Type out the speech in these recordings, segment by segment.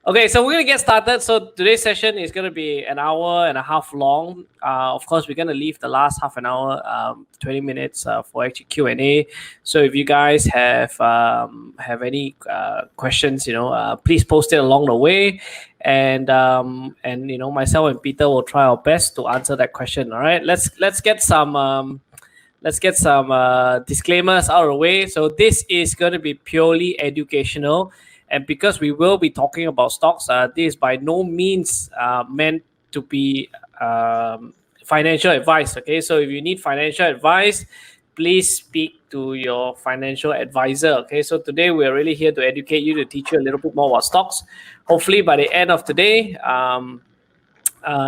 Okay, so we're going to get started. So today's session is going to be an hour and a half long. Of course, we're going to leave the last half an hour, 20 minutes for actually Q&A. So if you guys have any questions, please post it along the way. And myself and Peter will try our best to answer that question. All right, let's get some disclaimers out of the way. So this is going to be purely educational. And because we will be talking about stocks, this is by no means meant to be financial advice. Okay, so if you need financial advice, please speak to your financial advisor. Okay, so today we're really here to educate you, to teach you a little bit more about stocks. Hopefully, by the end of today,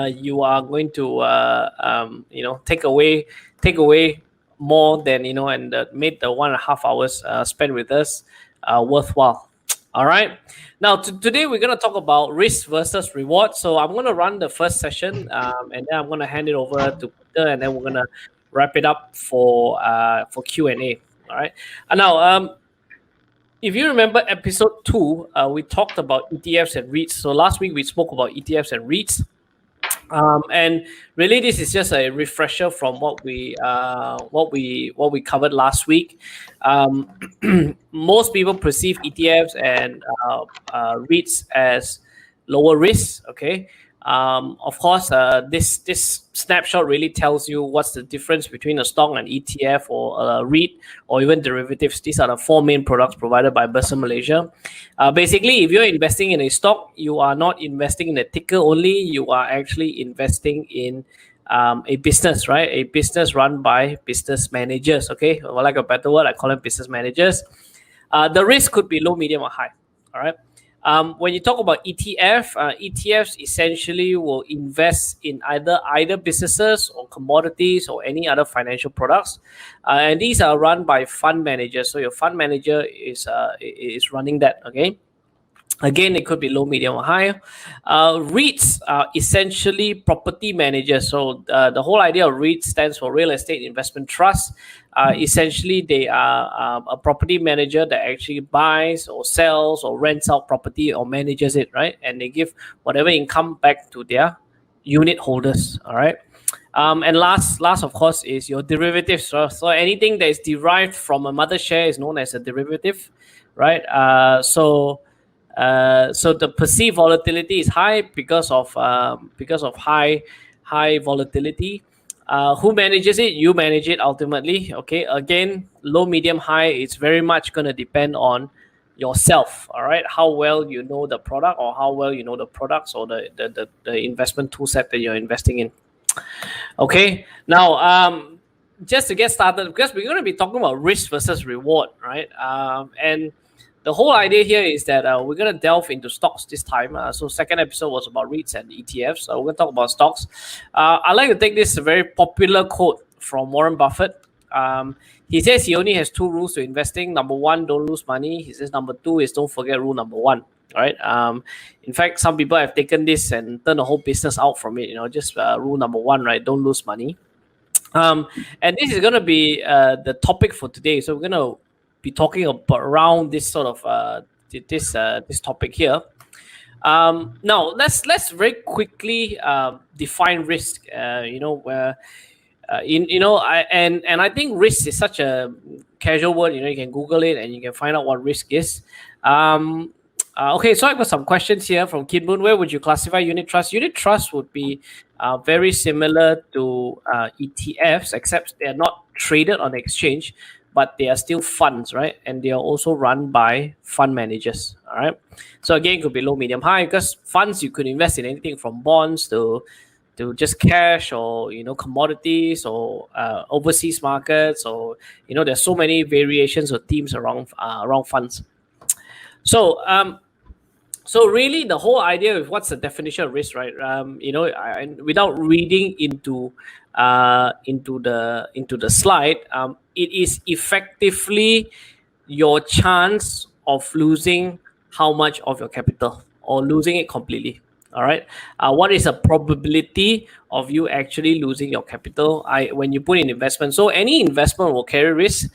you are going to take away more than and made the 1.5 hours spent with us worthwhile. All right. Now, today we're going to talk about risk versus reward. So I'm going to run the first session, and then I'm going to hand it over to Peter, and then we're going to wrap it up for Q&A. All right. And now, if you remember episode 2, we talked about ETFs and REITs. So last week we spoke about ETFs and REITs. And really, this is just a refresher from what we covered last week. Most people perceive ETFs and REITs as lower risk. Okay. Of course, this snapshot really tells you what's the difference between a stock, an ETF, or a REIT, or even derivatives. These are the 4 main products provided by Bursa Malaysia. Basically, if you're investing in a stock, you are not investing in a ticker only. You are actually investing in a business, right? A business run by business managers. Okay, or like a better word, I call them business managers. The risk could be low, medium, or high. All right. When you talk about ETFs essentially will invest in either businesses or commodities or any other financial products, and these are run by fund managers. So your fund manager is running that. Okay. Again, it could be low, medium, or high. REITs are essentially property managers. So the whole idea of REIT stands for Real Estate Investment Trust. Essentially, they are a property manager that actually buys or sells or rents out property or manages it, right? And they give whatever income back to their unit holders, all right? And last, of course, is your derivatives. So anything that is derived from a mother share is known as a derivative, right? So the perceived volatility is high because of high volatility. Who manages it? You manage it ultimately. Okay. Again, low, medium, high. It's very much going to depend on yourself. All right. How well you know the product, or how well you know the products, or the investment tool set that you're investing in. Okay. Now, just to get started, because we're going to be talking about risk versus reward, right? And the whole idea here is that we're going to delve into stocks this time. So second episode was about REITs and ETFs. So we're going to talk about stocks. I like to take this very popular quote from Warren Buffett. He says he only has 2 rules to investing. Number 1, don't lose money. He says number 2 is don't forget rule number 1. All right. In fact, some people have taken this and turned the whole business out from it. Just rule number 1, right? Don't lose money. And this is going to be the topic for today. So we're going to be talking about around this sort of this topic here. Now let's very quickly define risk. I think risk is such a casual word. You can Google it and you can find out what risk is. Okay, so I've got some questions here from Kid Moon. Where would you classify unit trust? Unit trust would be very similar to ETFs, except they're not traded on the exchange, but they are still funds, right? And they are also run by fund managers, all right? So again, it could be low, medium, high, because funds, you could invest in anything from bonds to just cash, or commodities, or overseas markets, or there's so many variations or themes around funds. So so really, the whole idea of what's the definition of risk, right? Without reading into the slide, it is effectively your chance of losing how much of your capital, or losing it completely. All right. What is a probability of you actually losing your capital when you put in investment? So any investment will carry risk.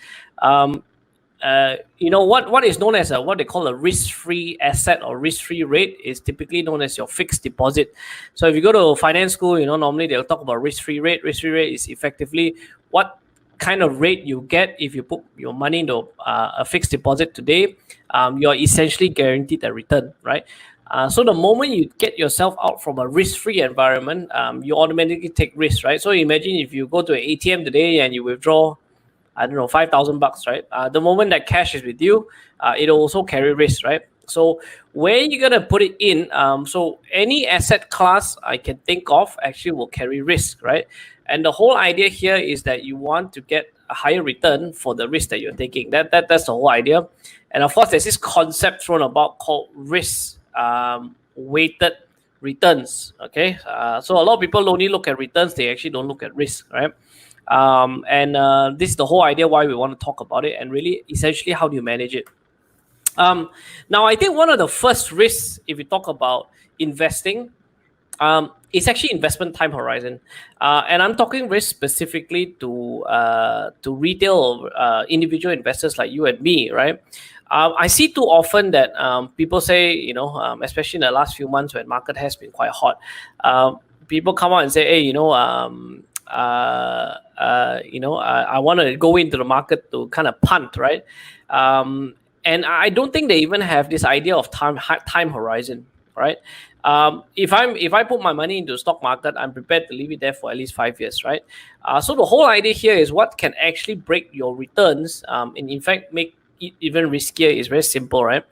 what is known as what they call a risk-free asset or risk-free rate is typically known as your fixed deposit. So if you go to finance school, normally they'll talk about risk-free rate. Risk-free rate is effectively what kind of rate you get if you put your money into a fixed deposit today. You're essentially guaranteed a return, right? So the moment you get yourself out from a risk-free environment, you automatically take risks, right? So imagine if you go to an ATM today and you withdraw, I don't know, $5,000, right? The moment that cash is with you, it'll also carry risk, right? So where you're gonna put it in, so any asset class I can think of actually will carry risk, right? And the whole idea here is that you want to get a higher return for the risk that you're taking. That's the whole idea. And of course, there's this concept thrown about called risk weighted returns. Okay, so a lot of people only look at returns; they actually don't look at risk, right? This is the whole idea why we want to talk about it, and really essentially how do you manage it. Now, I think one of the first risks, if you talk about investing, is actually investment time horizon, and I'm talking risk specifically to retail individual investors like you and me, right? I see too often that people say, especially in the last few months when market has been quite hot, people come out and say, hey, I want to go into the market to kind of punt, right? And I don't think they even have this idea of time horizon, right? If I put my money into the stock market, I'm prepared to leave it there for at least 5 years, right? So the whole idea here is what can actually break your returns, and in fact make it even riskier is very simple, right?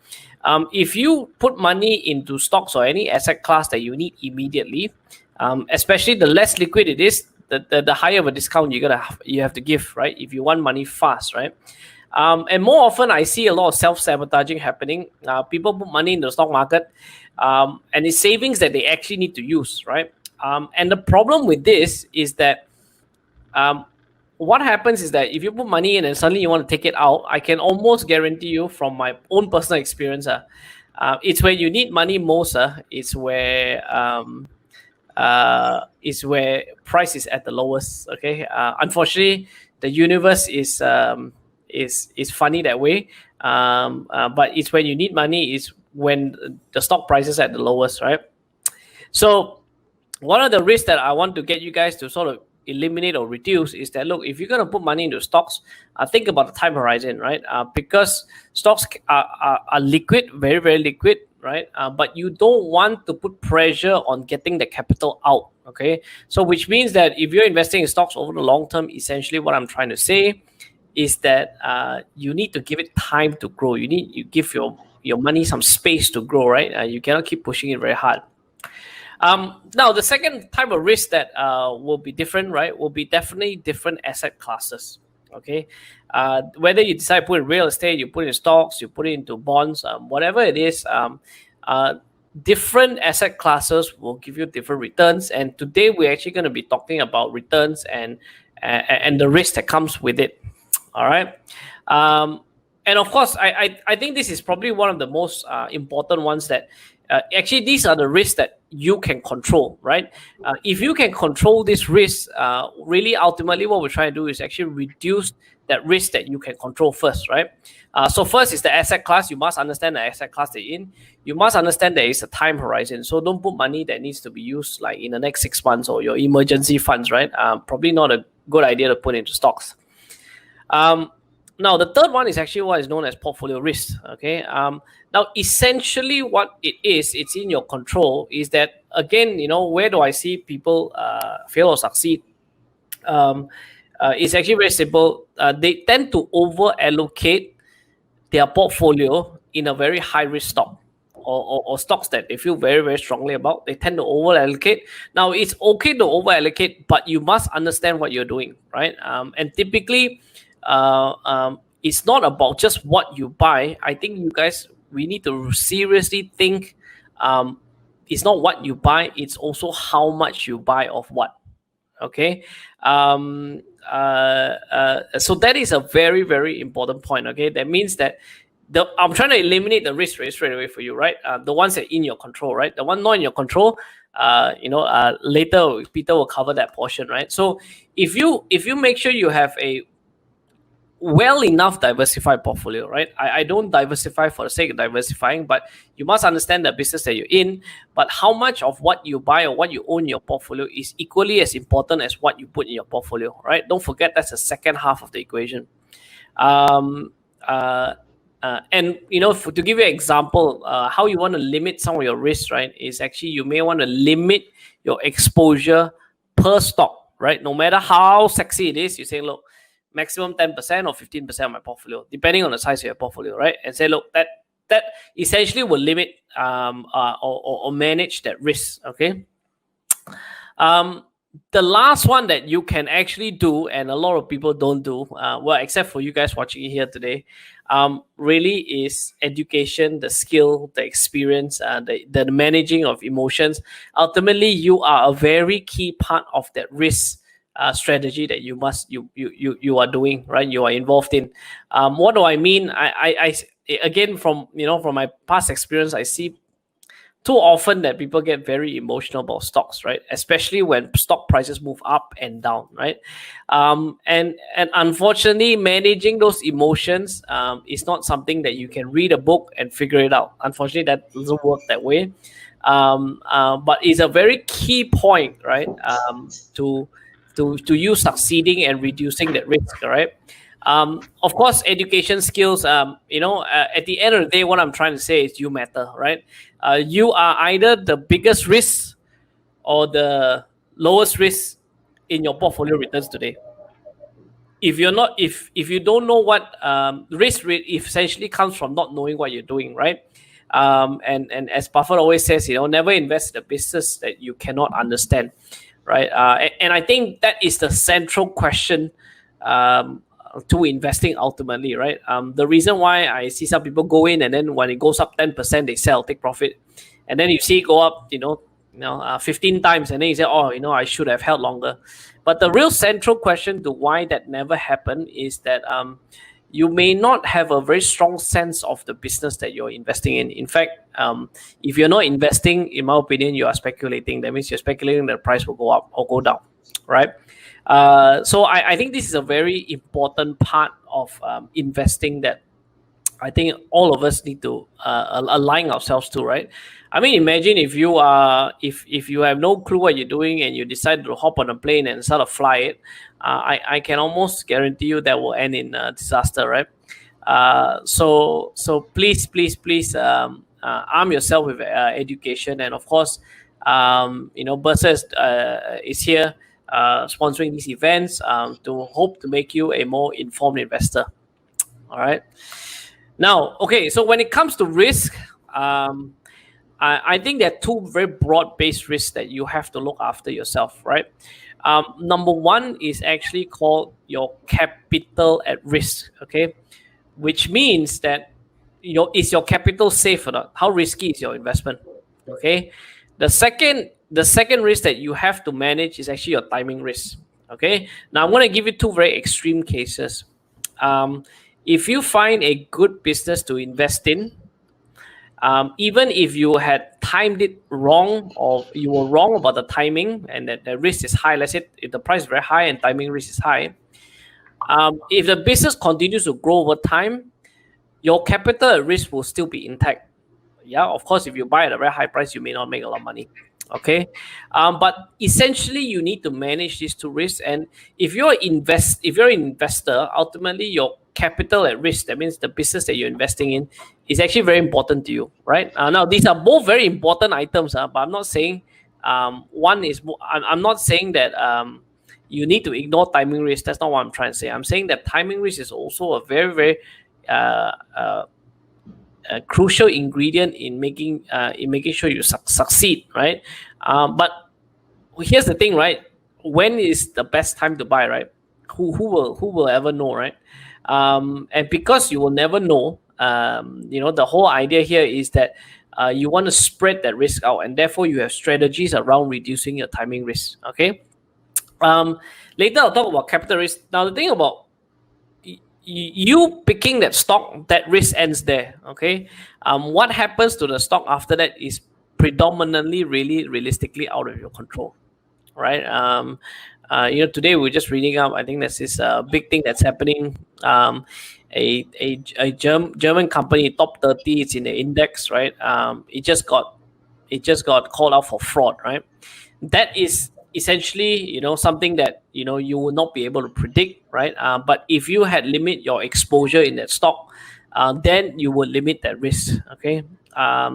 If you put money into stocks or any asset class that you need immediately, especially the less liquid it is, the higher of a discount you have to give, right? If you want money fast, right? And more often, I see a lot of self-sabotaging happening. People put money in the stock market, and it's savings that they actually need to use, right? And the problem with this is that what happens is that if you put money in and suddenly you want to take it out, I can almost guarantee you from my own personal experience, it's where you need money most. It's where price is at the lowest. Okay, unfortunately, the universe is funny that way. But it's when you need money is when the stock price is at the lowest, right? So one of the risks that I want to get you guys to sort of eliminate or reduce is that, look, if you're going to put money into stocks, think about the time horizon, right? Because stocks are liquid, very, very liquid, right? But you don't want to put pressure on getting the capital out, okay? So which means that if you're investing in stocks over the long term, essentially what I'm trying to say is that you need to give it time to grow. You give your money some space to grow, right? You cannot keep pushing it very hard. Now, the second type of risk that will be different, right, will be definitely different asset classes, okay? Whether you decide to put in real estate, you put in stocks, you put it into bonds, whatever it is, different asset classes will give you different returns. And today we're actually going to be talking about returns and the risk that comes with it, all right? And of course, I think this is probably one of the most important ones that actually these are the risks that you can control, right? If you can control this risk, really ultimately what we're trying to do is actually reduce that risk that you can control first, right? So first is the asset class. You must understand the asset class they're in. You must understand there is a time horizon. So don't put money that needs to be used like in the next 6 months or your emergency funds, right? Probably not a good idea to put into stocks. Now, the third one is actually what is known as portfolio risk, okay? Now, essentially what it is, it's in your control, is that, again, where do I see people fail or succeed? It's actually very simple. They tend to over-allocate their portfolio in a very high-risk stock or stocks that they feel very, very strongly about. They tend to over-allocate. Now, it's okay to over-allocate, but you must understand what you're doing, right? And typically, it's not about just what you buy. I think you guys, we need to seriously think, it's not what you buy, it's also how much you buy of what, okay? So that is a very, very important point, okay? That means that I'm trying to eliminate the risk straight away for you, right? The ones that are in your control, right? The one not in your control, later Peter will cover that portion, right? So if you make sure you have a well enough diversified portfolio, right? I don't diversify for the sake of diversifying, but you must understand the business that you're in. But how much of what you buy or what you own in your portfolio is equally as important as what you put in your portfolio, right? Don't forget that's the second half of the equation. Um, uh, and to give you an example, how you want to limit some of your risks, right, is actually you may want to limit your exposure per stock, right? No matter how sexy it is, you say, look, maximum 10% or 15% of my portfolio, depending on the size of your portfolio, right? And say, look, that essentially will limit or manage that risk, okay? The last one that you can actually do, and a lot of people don't do, well, except for you guys watching here today, really is education, the skill, the experience, the managing of emotions. Ultimately, you are a very key part of that risk strategy that you are doing, right? You are involved in. What do I mean? I again, from my past experience, I see too often that people get very emotional about stocks, right? Especially when stock prices move up and down, right? And unfortunately, managing those emotions is not something that you can read a book and figure it out. Unfortunately, that doesn't work that way. But it's a very key point, right? To you succeeding and reducing that risk, right? Of course, education skills, at the end of the day, what I'm trying to say is you matter, right? You are either the biggest risk or the lowest risk in your portfolio returns today. If you're not, if you don't know what risk rate essentially comes from not knowing what you're doing, right? And as Buffett always says, never invest in a business that you cannot understand, right? And I think that is the central question to investing ultimately, right? The reason why I see some people go in and then when it goes up 10%, they sell, take profit, and then you see it go up, 15 times, and then you say, oh, I should have held longer. But the real central question to why that never happened is that you may not have a very strong sense of the business that you're investing in. In fact, if you're not investing, in my opinion, you are speculating. That means you're speculating that the price will go up or go down, right? So I think this is a very important part of investing that I think all of us need to align ourselves to, right? I mean, imagine if you are if you have no clue what you're doing and you decide to hop on a plane and sort of fly it, I can almost guarantee you that will end in disaster, right? So please arm yourself with education, and of course, Bursa is here sponsoring these events to hope to make you a more informed investor. All right. Now, okay, so when it comes to risk, I think there are two very broad-based risks that you have to look after yourself, right? Number one is actually called your capital at risk, okay? Which means that, is your capital safe or not? How risky is your investment, okay? The second risk that you have to manage is actually your timing risk, okay? Now, I'm going to give you two very extreme cases. If you find a good business to invest in, even if you had timed it wrong or you were wrong about the timing and that the risk is high, let's say if the price is very high and timing risk is high, if the business continues to grow over time, your capital at risk will still be intact. Yeah, of course, if you buy at a very high price, you may not make a lot of money. Okay, but essentially, you need to manage these two risks. And if you're an investor, ultimately your capital at risk, that means the business that you're investing in, is actually very important to you, right? Now, these are both very important items, but I'm not saying one is. I'm not saying that you need to ignore timing risk. That's not what I'm trying to say. I'm saying that timing risk is also a very, very a crucial ingredient in making sure you succeed, right? But here's the thing, right? When is the best time to buy, right? Who will ever know, right? And because you will never know, the whole idea here is that you want to spread that risk out, and therefore you have strategies around reducing your timing risk. Okay. Later I'll talk about capital risk. Now the thing about you picking that stock, that risk ends there. Okay. What happens to the stock after that is predominantly really realistically out of your control, right? Today we're just reading up. I think there's this big thing that's happening. A German company, top 30, it's in the index, right? It just got called out for fraud, right? That is essentially something that you will not be able to predict, right? But if you had limit your exposure in that stock, then you will limit that risk. Okay.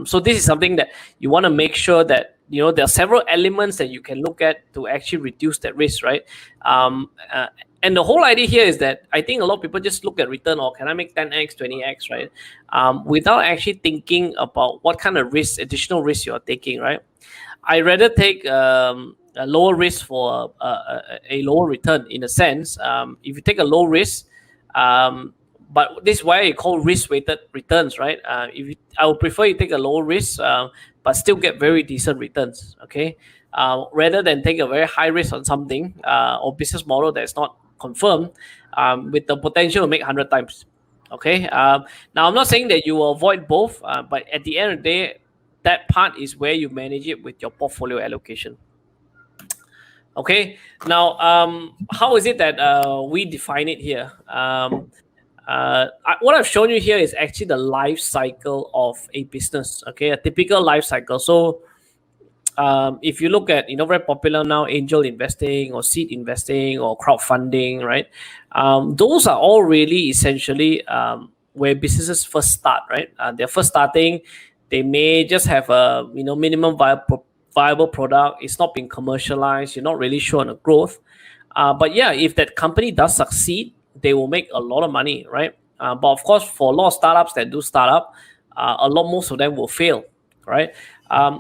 So this is something that you want to make sure that there are several elements that you can look at to actually reduce that risk, right? And the whole idea here is that I think a lot of people just look at return, or can I make 10x, 20x, right? Without actually thinking about what kind of risk, additional risk you're taking, right? I rather take a lower risk for a lower return, in a sense. If you take a low risk, but this is why I call risk-weighted returns, right? I would prefer you take a lower risk, but still get very decent returns, okay? Rather than take a very high risk on something or business model that's not confirmed, with the potential to make 100 times, okay? Now, I'm not saying that you will avoid both, but at the end of the day, that part is where you manage it with your portfolio allocation. Okay, now how is it that we define it here? What I've shown you here is actually the life cycle of a business, okay, a typical life cycle. So if you look at very popular now, angel investing or seed investing or crowdfunding, right? Those are all really essentially where businesses first start, right? They're first starting. They may just have a minimum viable product. It's not being commercialized. You're not really sure on the growth. But yeah, if that company does succeed, they will make a lot of money, right? But of course, for a lot of startups that do startup, most of them will fail, right?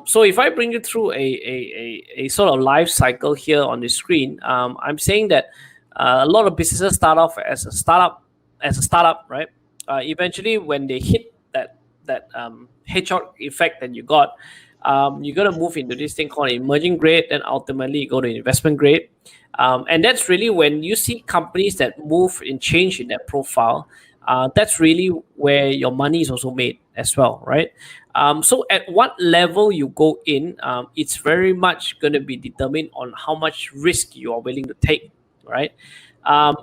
So if I bring you through a sort of life cycle here on the screen, I'm saying that a lot of businesses start off as a startup, right? Eventually, when they hit that hedgehog effect that you got, you're going to move into this thing called emerging grade, and ultimately you go to investment grade. And that's really when you see companies that move and change in that profile. That's really where your money is also made as well, right? So at what level you go in, it's very much going to be determined on how much risk you are willing to take, right?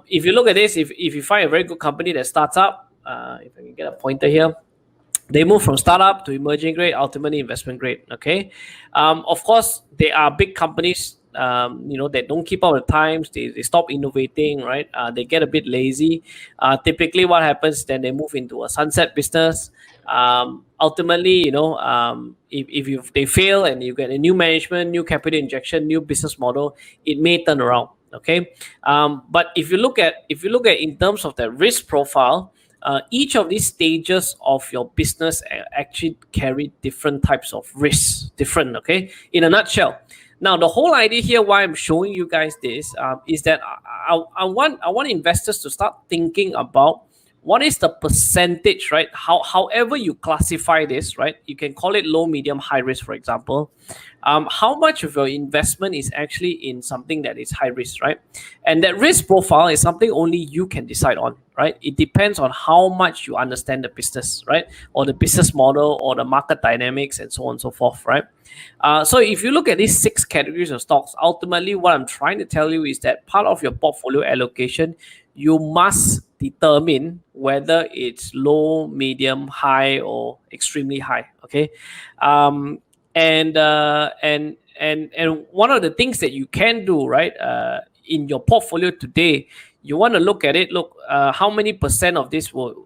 If you look at this, if you find a very good company that starts up, if I can get a pointer here, they move from startup to emerging grade, ultimately investment grade. Okay, of course there are big companies, that don't keep up with the times. They stop innovating, right? They get a bit lazy. Typically, what happens then, they move into a sunset business. Ultimately, if they fail and you get a new management, new capital injection, new business model, it may turn around. Okay, but if you look at in terms of the risk profile, each of these stages of your business actually carry different types of risks. Different, okay? In a nutshell. Now, the whole idea here, why I'm showing you guys this, is that I want investors to start thinking about what is the percentage, right? However you classify this, right? You can call it low, medium, high risk, for example. How much of your investment is actually in something that is high risk, right? And that risk profile is something only you can decide on, right? It depends on how much you understand the business, right? Or the business model or the market dynamics and so on and so forth, right? So if you look at these 6 categories of stocks, ultimately what I'm trying to tell you is that part of your portfolio allocation, you must determine whether it's low, medium, high, or extremely high. Okay, and one of the things that you can do, right, in your portfolio today, you want to look at it. Look, how many percent of this will?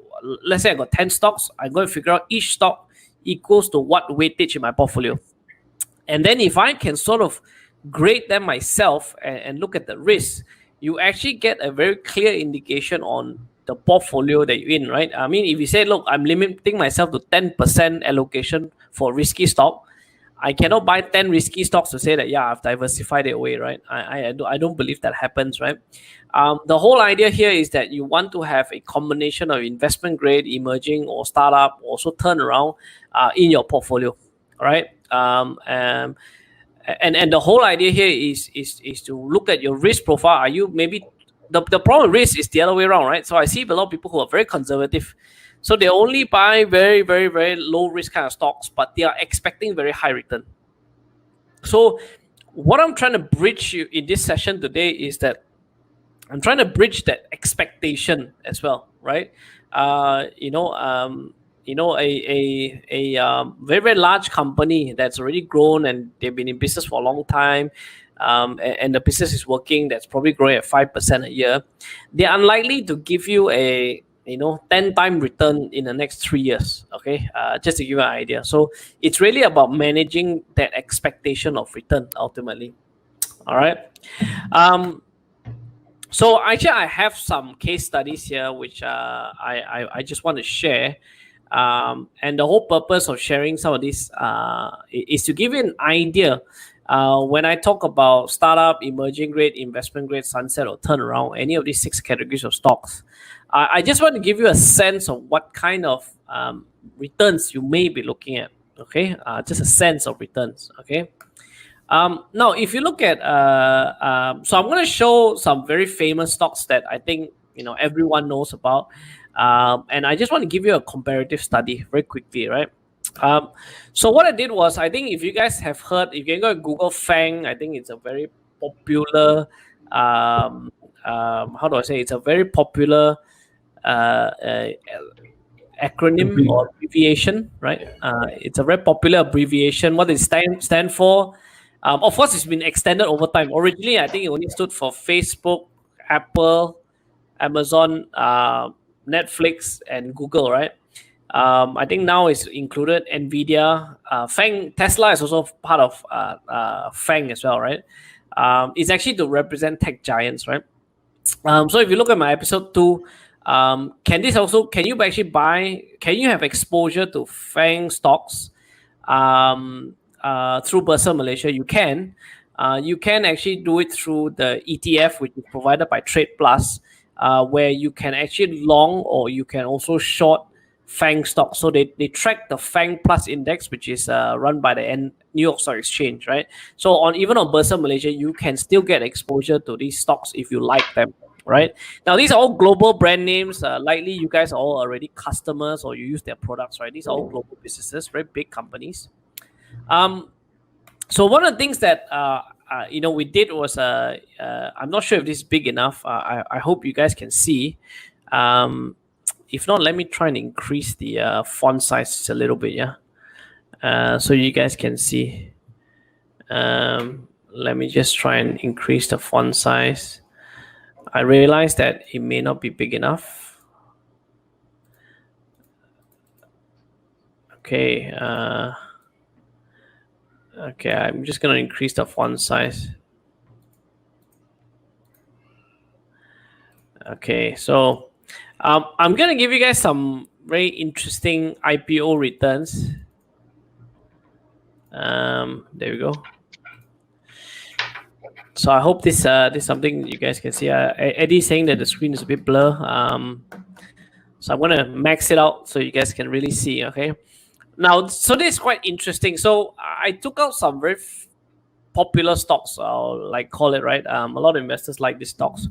Let's say I got 10 stocks. I'm going to figure out each stock equals to what weightage in my portfolio, and then if I can sort of grade them myself and look at the risk, you actually get a very clear indication on the portfolio that you're in, right? I mean, if you say, look, I'm limiting myself to 10% allocation for risky stock, I cannot buy 10 risky stocks to say that, yeah, I've diversified it away, right? I don't believe that happens, right? The whole idea here is that you want to have a combination of investment grade, emerging, or startup, also turnaround in your portfolio, right? And the whole idea here is to look at your risk profile. Are you maybe the problem with risk is the other way around, right? So I see a lot of people who are very conservative, so they only buy very, very, very low risk kind of stocks, but they are expecting very high return. So what I'm trying to bridge you in this session today is that I'm trying to bridge that expectation as well, right? A very very large company that's already grown and they've been in business for a long time, and the business is working. That's probably growing at 5% a year. They're unlikely to give you a 10-time return in the next 3 years. Okay, just to give you an idea. So it's really about managing that expectation of return ultimately. All right. So actually, I have some case studies here which I just want to share, and the whole purpose of sharing some of this is to give you an idea. When I talk about startup, emerging grade, investment grade, sunset, or turnaround, any of these 6 categories of stocks, I just want to give you a sense of what kind of returns you may be looking at. Okay, just a sense of returns. Okay. Now, if you look at, so I'm going to show some very famous stocks that I think everyone knows about, and I just want to give you a comparative study very quickly, right? So what I did was, I think if you guys have heard, if you can go to Google Fang, I think it's a very popular, how do I say? It's a very popular acronym or abbreviation, right? It's a very popular abbreviation. What it stand for? Of course, it's been extended over time. Originally, I think it only stood for Facebook, Apple, Amazon, Netflix, and Google, right? I think now it's included Nvidia, Fang. Tesla is also part of Fang as well, right? It's actually to represent tech giants, right? So if you look at my episode 2, can you actually buy? Can you have exposure to Fang stocks? Through Bursa Malaysia, you can actually do it through the ETF, which is provided by Trade Plus, where you can actually long or you can also short Fang stock. So they track the Fang Plus index, which is run by the New York Stock Exchange, right? So even on Bursa Malaysia, you can still get exposure to these stocks if you like them, right? Now, these are all global brand names. Likely you guys are all already customers or you use their products, right? These are all global businesses, very big companies. So one of the things that we did was I'm not sure if this is big enough. I hope you guys can see. If not, let me try and increase the font size a little bit, yeah. So you guys can see. Let me just try and increase the font size. I realize that it may not be big enough. Okay. Okay, I'm just going to increase the font size. Okay, so I'm going to give you guys some very interesting IPO returns. There we go. So I hope this is something you guys can see. Eddie's saying that the screen is a bit blur. So I'm going to max it out so you guys can really see, okay? Now, so this is quite interesting. So I took out some very popular stocks, I'll call it, right? A lot of investors like these stocks.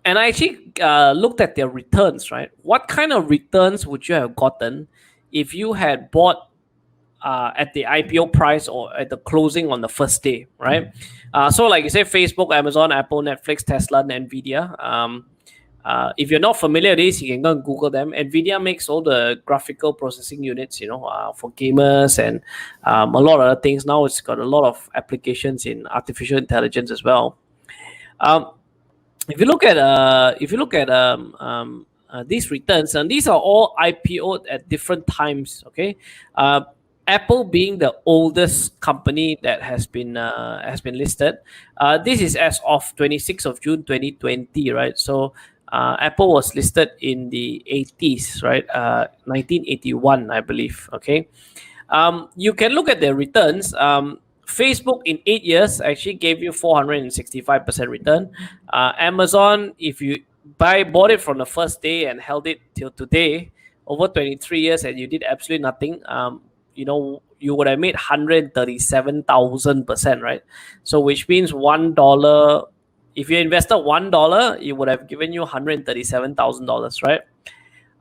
And I actually looked at their returns, right? What kind of returns would you have gotten if you had bought at the IPO price or at the closing on the first day, right? So like you say, Facebook, Amazon, Apple, Netflix, Tesla, and Nvidia. If you're not familiar with this, you can go and Google them. Nvidia makes all the graphical processing units, for gamers and a lot of other things. Now it's got a lot of applications in artificial intelligence as well. If you look at these returns, and these are all IPO'd at different times. Okay, Apple being the oldest company that has been listed. This is as of 26th of June 2020, right? So Apple was listed in the 80s, right? 1981, I believe. Okay, you can look at their returns. Facebook in 8 years actually gave you 465% return. Amazon, if you bought it from the first day and held it till today, over 23 years, and you did absolutely nothing, you would have made 137,000%, right? So which means $1. If you invested $1, it would have given you $137,000, right?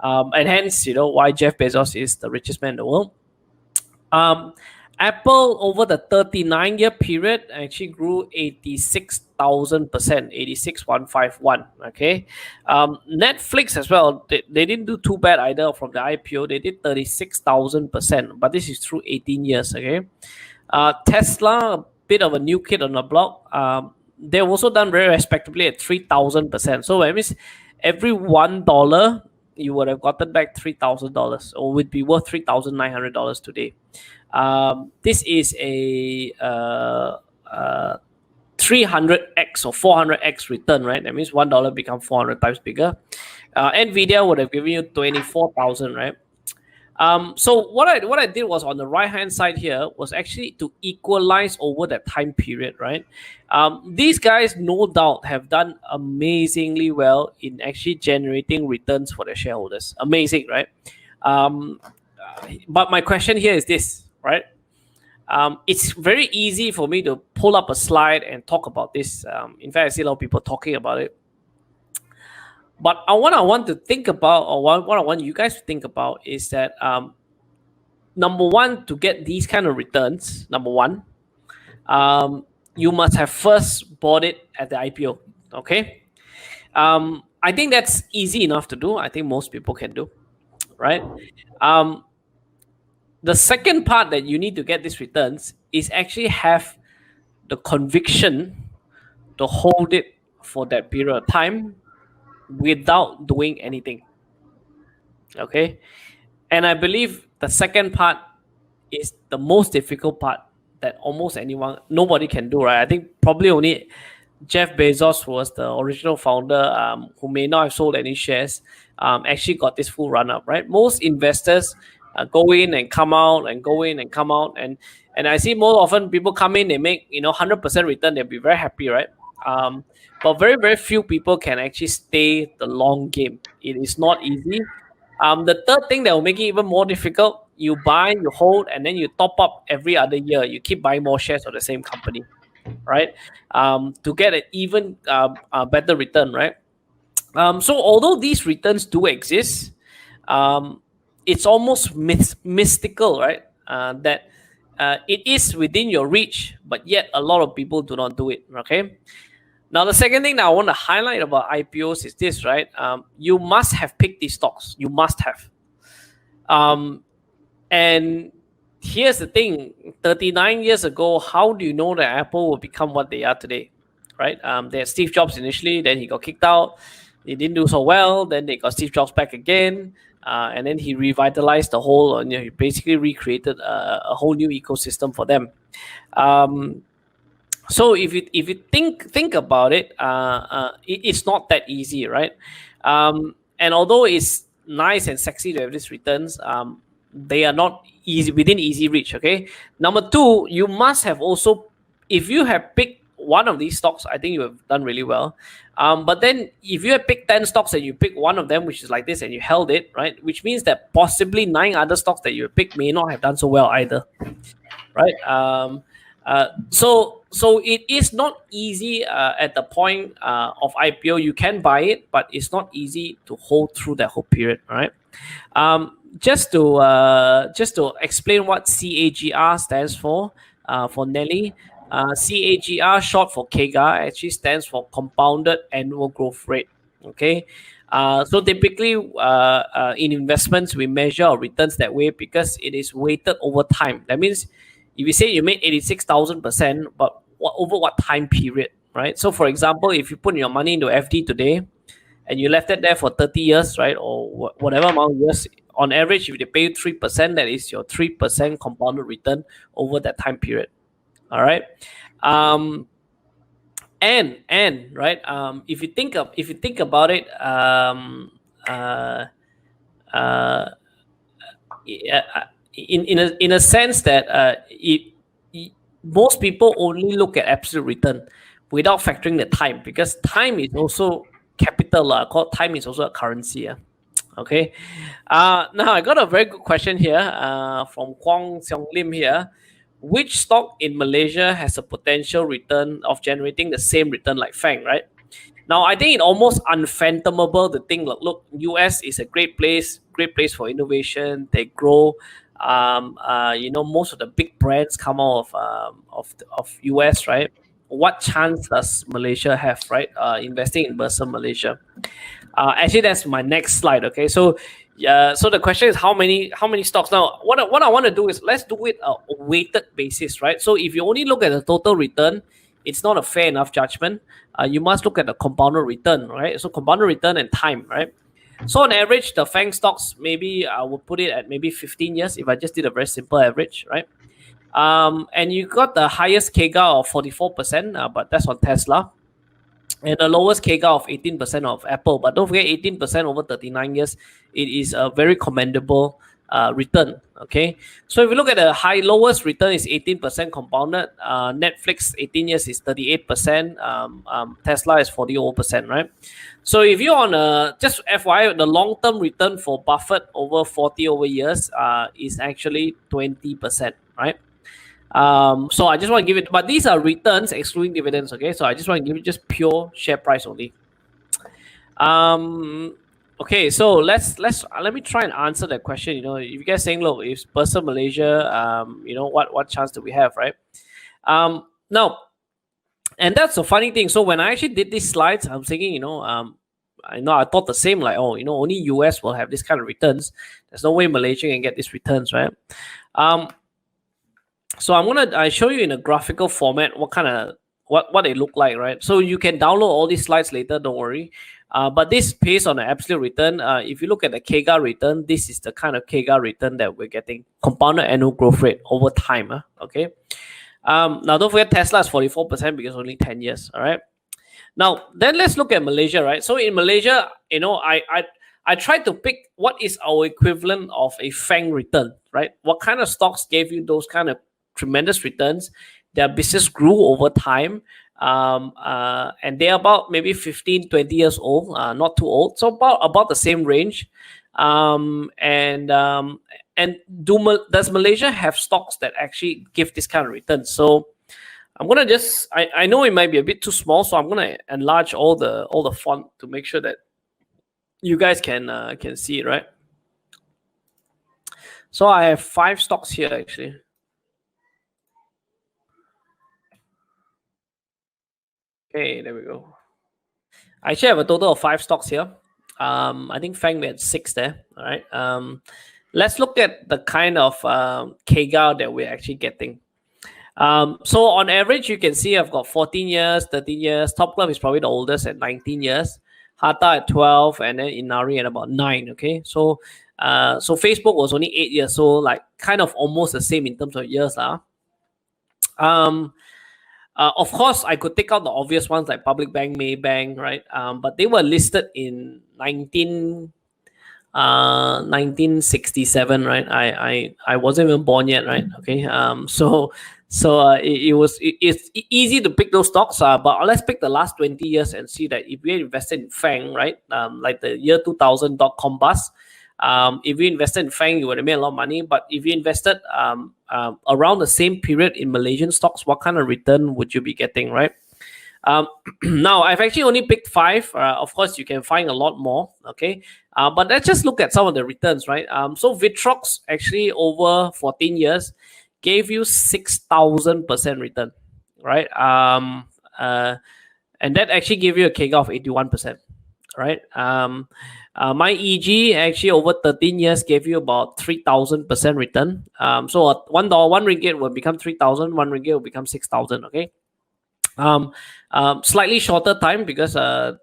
And hence, why Jeff Bezos is the richest man in the world. Apple over the 39-year period actually grew 86,000%, 86,151. Okay, Netflix as well. They didn't do too bad either from the IPO. They did 36,000%, but this is through 18 years. Okay, Tesla, a bit of a new kid on the block. They've also done very respectably at 3,000%. So that means every $1 you would have gotten back $3,000, or would be worth $3,900 today. This is a 300x or 400x return, right? That means $1 become 400 times bigger. Nvidia would have given you 24,000, right? So what I did was, on the right hand side here, was actually to equalize over that time period, right? These guys no doubt have done amazingly well in actually generating returns for their shareholders. Amazing, right? But my question here is this, right? It's very easy for me to pull up a slide and talk about this. In fact, I see a lot of people talking about it. But what I want to think about, or what I want you guys to think about, is that number one, to get these kind of returns, you must have first bought it at the IPO. Okay, I think that's easy enough to do. I think most people can do, right? The second part that you need to get these returns is actually have the conviction to hold it for that period of time without doing anything. Okay, and I believe the second part is the most difficult part that nobody can do, right? I think probably only Jeff Bezos, who was the original founder, who may not have sold any shares, actually got this full run up, right? Most investors go in and come out and go in and come out, and I see more often people come in, they make 100% return, they'll be very happy, right? But very, very few people can actually stay the long game. It is not easy. The third thing that will make it even more difficult, you buy, you hold, and then you top up every other year. You keep buying more shares of the same company, right? To get an even better return, right? So although these returns do exist, it's almost mystical, right? That it is within your reach, but yet a lot of people do not do it, okay? Now, the second thing that I want to highlight about IPOs is this, right? You must have picked these stocks. You must have. And here's the thing. 39 years ago, how do you know that Apple will become what they are today, right? They had Steve Jobs initially, then he got kicked out. They didn't do so well. Then they got Steve Jobs back again. And then he revitalized the whole, he basically recreated a whole new ecosystem for them. So if you think about it, it's not that easy, right? And although it's nice and sexy to have these returns, they are not within easy reach. Okay. Number two, you must have also, if you have picked one of these stocks, I think you have done really well. But then if you have picked 10 stocks and you pick one of them, which is like this, and you held it, right? Which means that possibly 9 other stocks that you picked may not have done so well either, right? So it is not easy at the point of IPO. You can buy it, but it's not easy to hold through that whole period, right? Just to explain what CAGR stands for Nelly. CAGR, short for Kegel, actually stands for compounded annual growth rate. Okay, so typically in investments we measure our returns that way because it is weighted over time. That means if you say you made 86,000%, but over what time period, right? So for example, if you put your money into FD today and you left it there for 30 years, right, or whatever amount of years, on average, if they pay you 3%, that is your 3% compounded return over that time period. All right, and right, if you think about it, in a sense that most people only look at absolute return without factoring the time, because time is also capital. Time is also a currency. Okay. Now I got a very good question here from Kwang Seong Lim here. Which stock in Malaysia has a potential return of generating the same return like Fang, right? Now, I think it's almost unfathomable to think, look, US is a great place for innovation. They grow. most of the big brands come out of US, right? What chance does Malaysia have, right? Investing in Bursa Malaysia. Actually, that's my next slide. Okay, so so the question is how many stocks. Now, what I want to do is let's do it a weighted basis, right? So if you only look at the total return, it's not a fair enough judgment. You must look at the compounded return, right? So compounded return and time, right? So on average, the Fang stocks, maybe I would put it at maybe 15 years if I just did a very simple average, right? And you got the highest Kegel of 44%, but that's on Tesla. And the lowest Kegel of 18% of Apple. But don't forget, 18% over 39 years, it is a very commendable return. Okay, so if you look at the lowest return is 18% compounded. Netflix 18 years is 38%. Tesla is 40%, right? So if you're on just FYI, the long-term return for Buffett over 40 years is actually 20%, right? So I just want to give it, but these are returns excluding dividends. Okay, so I just want to give it just pure share price only. Okay, so let me try and answer that question. If you guys saying, look, if Bursa Malaysia, what chance do we have, right? Now, and that's the funny thing. So when I actually did these slides, I'm thinking, I thought the same, like, only US will have this kind of returns. There's no way Malaysia can get these returns, right? So I show you in a graphical format what they look like, right? So you can download all these slides later, don't worry. But this based on the absolute return. If you look at the Kegel return, this is the kind of Kegel return that we're getting, compounded annual growth rate over time. Okay. Now don't forget Tesla is 44% because only 10 years. All right. Now then let's look at Malaysia, right? So in Malaysia, I tried to pick what is our equivalent of a Fang return, right? What kind of stocks gave you those kind of tremendous returns? Their business grew over time. And they're about maybe 15, 20 years old, not too old. So about the same range. Does Malaysia have stocks that actually give this kind of return? So I'm gonna I know it might be a bit too small, so I'm gonna enlarge all the font to make sure that you guys can see it, right? So I have 5 stocks here actually. Okay, there we go. I actually have a total of 5 stocks here. I think Fang we had 6 there. All right. Let's look at the kind of Kegel that we're actually getting. So on average, you can see I've got 14 years, 13 years. Top Glove is probably the oldest at 19 years. Hata at 12, and then Inari at about 9. Okay, so Facebook was only 8 years, so like kind of almost the same in terms of years. Of course, I could take out the obvious ones like Public Bank, Maybank, right? But they were listed in 1967, right? I wasn't even born yet, right? Okay. It's easy to pick those stocks. But let's pick the last 20 years and see that if we invested in Fang, right? Like the year 2000 .com bust. If you invested in Fang, you would have made a lot of money. But if you invested around the same period in Malaysian stocks, what kind of return would you be getting, right? Now, I've actually only picked 5. Of course, you can find a lot more, okay? But let's just look at some of the returns, right? So Vitrox actually over 14 years gave you 6,000% return, right? And that actually gave you a Kegel of 81%, right? My EG actually over 13 years gave you about 3,000% return. So $1 1 ringgit will become 3,000, 1 ringgit will become 6,000. Okay. Slightly shorter time because in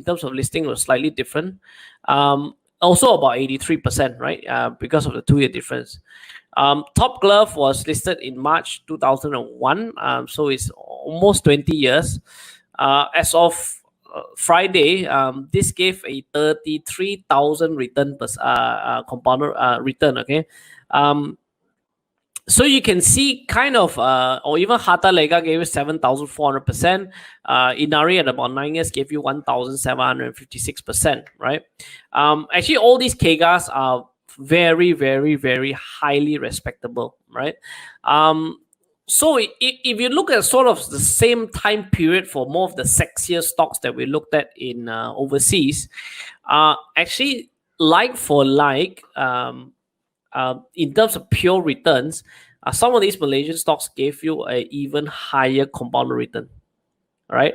terms of listing was slightly different. Also about 83%, right? Because of the 2-year difference. Top Glove was listed in March 2001. So it's almost 20 years. As of Friday, this gave a 33,000 return compounded return. Okay. So you can see kind of, or even Harta Lega gave you 7,400%. Inari at about 9 years gave you 1,756%, right? Actually, all these Kegas are very, very, very highly respectable, right? So if you look at sort of the same time period for more of the sexier stocks that we looked at in overseas, actually like for like, in terms of pure returns, some of these Malaysian stocks gave you a even higher compounded return, right?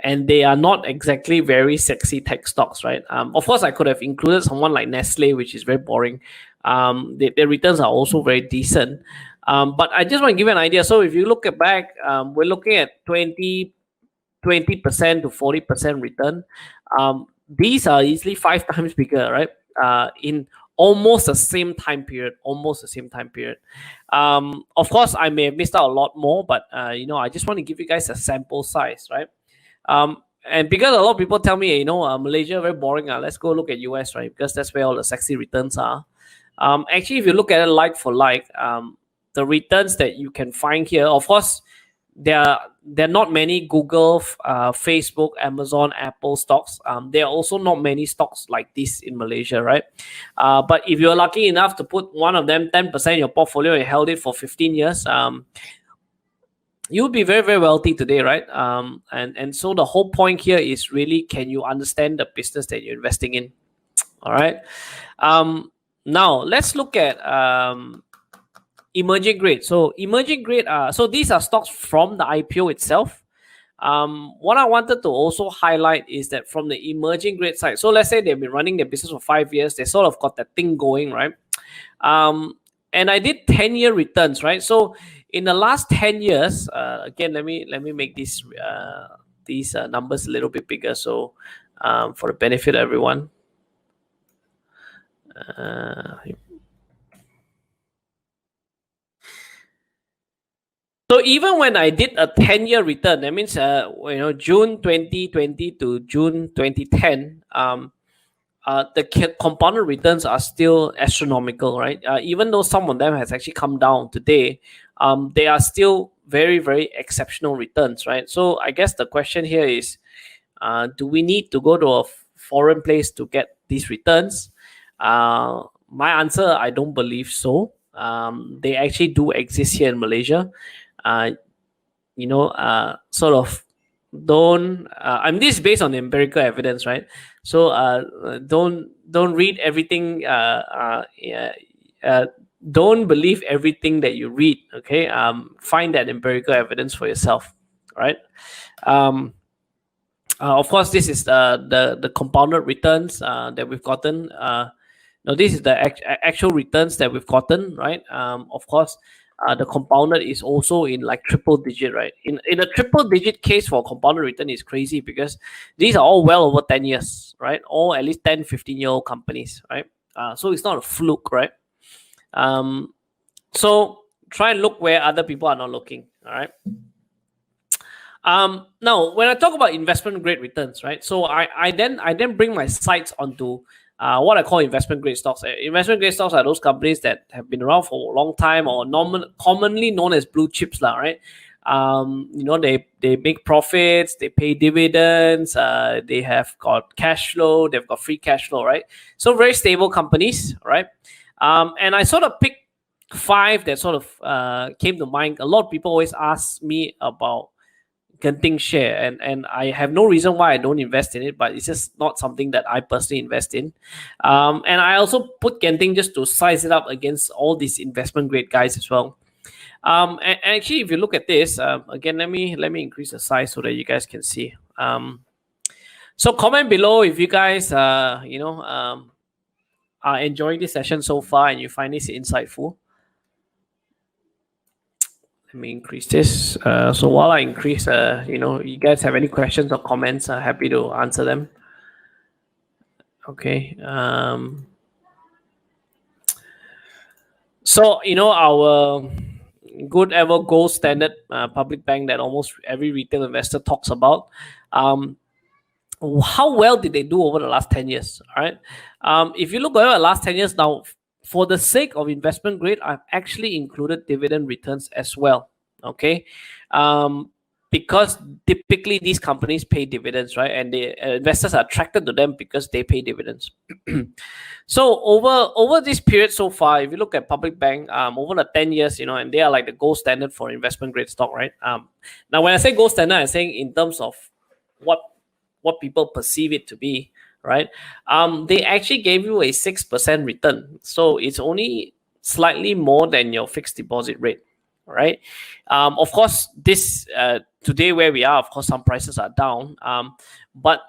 And they are not exactly very sexy tech stocks, right? Of course, I could have included someone like Nestle, which is very boring. Their returns are also very decent. But I just want to give you an idea. So if you look at back, we're looking at 20% to 40% return. These are easily 5 times bigger, right? In almost the same time period. Of course, I may have missed out a lot more, but I just want to give you guys a sample size, right? And because a lot of people tell me, Malaysia very boring. Let's go look at US, right? Because that's where all the sexy returns are. Actually, if you look at it like for like, the returns that you can find here, of course, there are not many Google, Facebook, Amazon, Apple stocks. There are also not many stocks like this in Malaysia, right? But if you're lucky enough to put one of them 10% in your portfolio and held it for 15 years, you'll be very, very wealthy today, right? And so the whole point here is really, can you understand the business that you're investing in? All right. Now let's look at emerging grade. So emerging grade, so these are stocks from the IPO itself. What I wanted to also highlight is that from the emerging grade side, so let's say they've been running their business for 5 years, they sort of got that thing going, right? And I did 10-year returns, right? So in the last 10 years, again, let me make these numbers a little bit bigger, so for the benefit of everyone. So even when I did a 10-year return, that means June 2020 to June 2010, the compounded returns are still astronomical, right? Even though some of them has actually come down today, they are still very, very exceptional returns, right? So I guess the question here is, do we need to go to a foreign place to get these returns? My answer, I don't believe so. They actually do exist here in Malaysia. Sort of don't. This is based on empirical evidence, right? So don't read everything. Don't believe everything that you read. Okay. Find that empirical evidence for yourself, right? Of course, this is the compounded returns that we've gotten. Now, this is the actual returns that we've gotten, right? Of course, the compounded is also in like triple digit, right? In a triple digit case for compounded return is crazy because these are all well over 10 years, right? All at least 10, 15-year-old companies, right? So it's not a fluke, right? So try and look where other people are not looking, all right? Now, when I talk about investment grade returns, right? So I then bring my sights onto what I call investment grade stocks. Investment grade stocks are those companies that have been around for a long time, or commonly known as blue chips, right? They make profits, they pay dividends, they have got cash flow, they've got free cash flow, right? So very stable companies, right? And I sort of picked 5 that sort of came to mind. A lot of people always ask me about Genting share, and I have no reason why I don't invest in it, but it's just not something that I personally invest in. And I also put Genting just to size it up against all these investment grade guys as well. And actually, if you look at this, again, let me increase the size so that you guys can see. So comment below if you guys are enjoying this session so far and you find this insightful. Let me increase this. So while I increase, you guys have any questions or comments, I'm happy to answer them. Okay. So, our good ever gold standard public bank that almost every retail investor talks about. How well did they do over the last 10 years? All right. If you look over the last 10 years now, for the sake of investment grade, I've actually included dividend returns as well. Okay. Because typically these companies pay dividends, right? And the investors are attracted to them because they pay dividends. So over this period so far, if you look at public bank, over the 10 years, and they are like the gold standard for investment grade stock, right? Now, when I say gold standard, I'm saying in terms of what people perceive it to be, right? They actually gave you a 6% return, so it's only slightly more than your fixed deposit rate, right? Of course, this today where we are, of course, some prices are down, but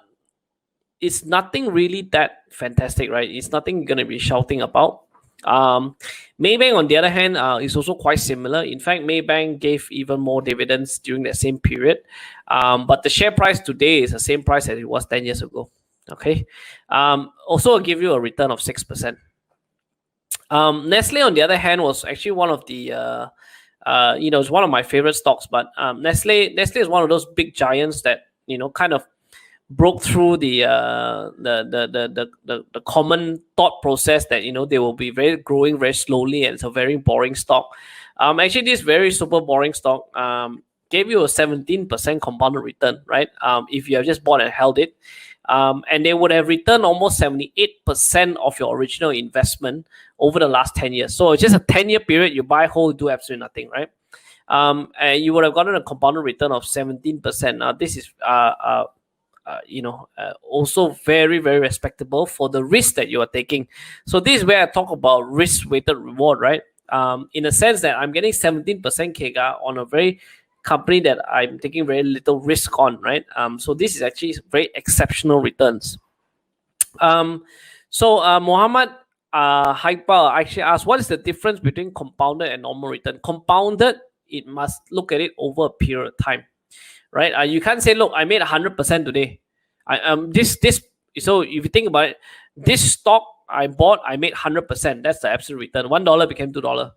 it's nothing really that fantastic, right? It's nothing you're going to be shouting about. Maybank, on the other hand, is also quite similar. In fact, Maybank gave even more dividends during that same period, but the share price today is the same price as it was 10 years ago. Okay. Also, I'll give you a return of 6%. Nestle, on the other hand, was actually one of the it's one of my favorite stocks. But Nestle is one of those big giants that kind of broke through the common thought process that they will be growing very slowly, and it's a very boring stock. Actually, this very super boring stock gave you a 17% compounded return, right? If you have just bought and held it, and they would have returned almost 78% of your original investment over the last 10 years. So it's just a 10-year period. You buy whole, do absolutely nothing, right? And you would have gotten a compounded return of 17%. Now, this is also very, very respectable for the risk that you are taking. So this is where I talk about risk-weighted reward, right? In a sense that I'm getting 17% Kegel on a very company that I'm taking very little risk on, right? So this is actually very exceptional returns. Mohammed Haipal actually asked, what is the difference between compounded and normal return? Compounded, it must look at it over a period of time, right? You can't say, look, I made 100% today. So if you think about it, this stock I bought, I made 100%. That's the absolute return. $1 became $2.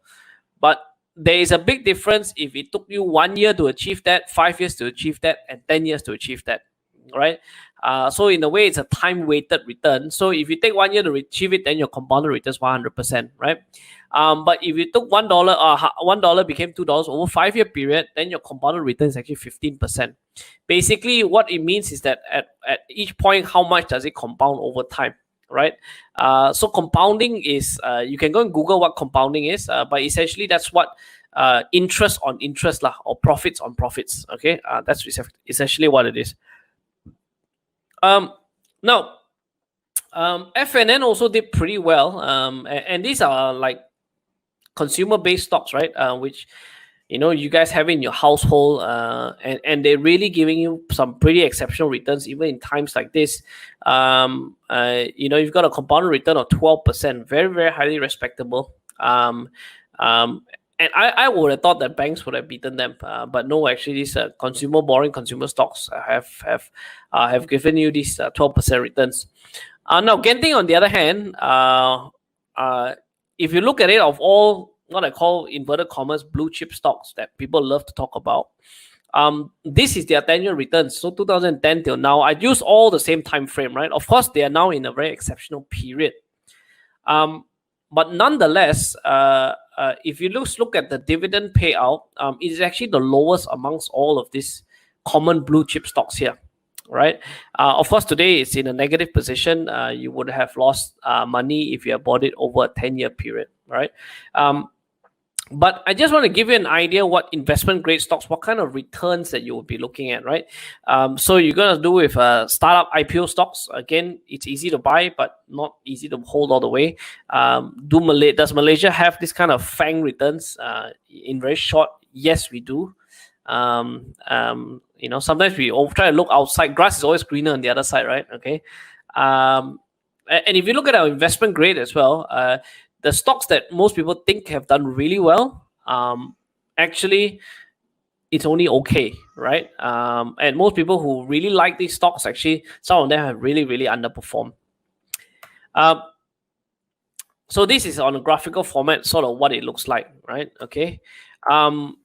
But there is a big difference if it took you 1 year to achieve that, 5 years to achieve that, and 10 years to achieve that, right? So in a way, it's a time-weighted return. So if you take 1 year to achieve it, then your compounded return is 100%, right? But if you took $1, $1 became $2 over 5-year period, then your compounded return is actually 15%. Basically, what it means is that at each point, how much does it compound over time, right? So compounding is, you can go and Google what compounding is, but essentially that's what interest on interest or profits on profits. Okay, that's essentially what it is. Now, FNN also did pretty well, and these are like consumer-based stocks, right? Which you guys have in your household, and they're really giving you some pretty exceptional returns even in times like this. You've got a compounded return of 12%, very, very highly respectable. And I would have thought that banks would have beaten them, but no, actually these boring consumer stocks have given you these 12% returns. Now, Genting, on the other hand, if you look at it, of all what I call inverted commas blue chip stocks that people love to talk about, this is their 10-year returns. So 2010 till now, I use all the same time frame, right? Of course, they are now in a very exceptional period. But nonetheless, if you look at the dividend payout, it is actually the lowest amongst all of these common blue chip stocks here, right? Of course, today it's in a negative position. You would have lost money if you have bought it over a 10-year period, right? But I just want to give you an idea what investment grade stocks, what kind of returns that you will be looking at, right? So you're going to do with startup IPO stocks. Again, it's easy to buy, but not easy to hold all the way. Does Malaysia have this kind of Fang returns in very short? Yes, we do. Sometimes we try to look outside. Grass is always greener on the other side, right? Okay. And if you look at our investment grade as well, the stocks that most people think have done really well, actually, it's only okay, right? And most people who really like these stocks, actually, some of them have really, really underperformed. So this is on a graphical format, sort of what it looks like, right? Okay. I'm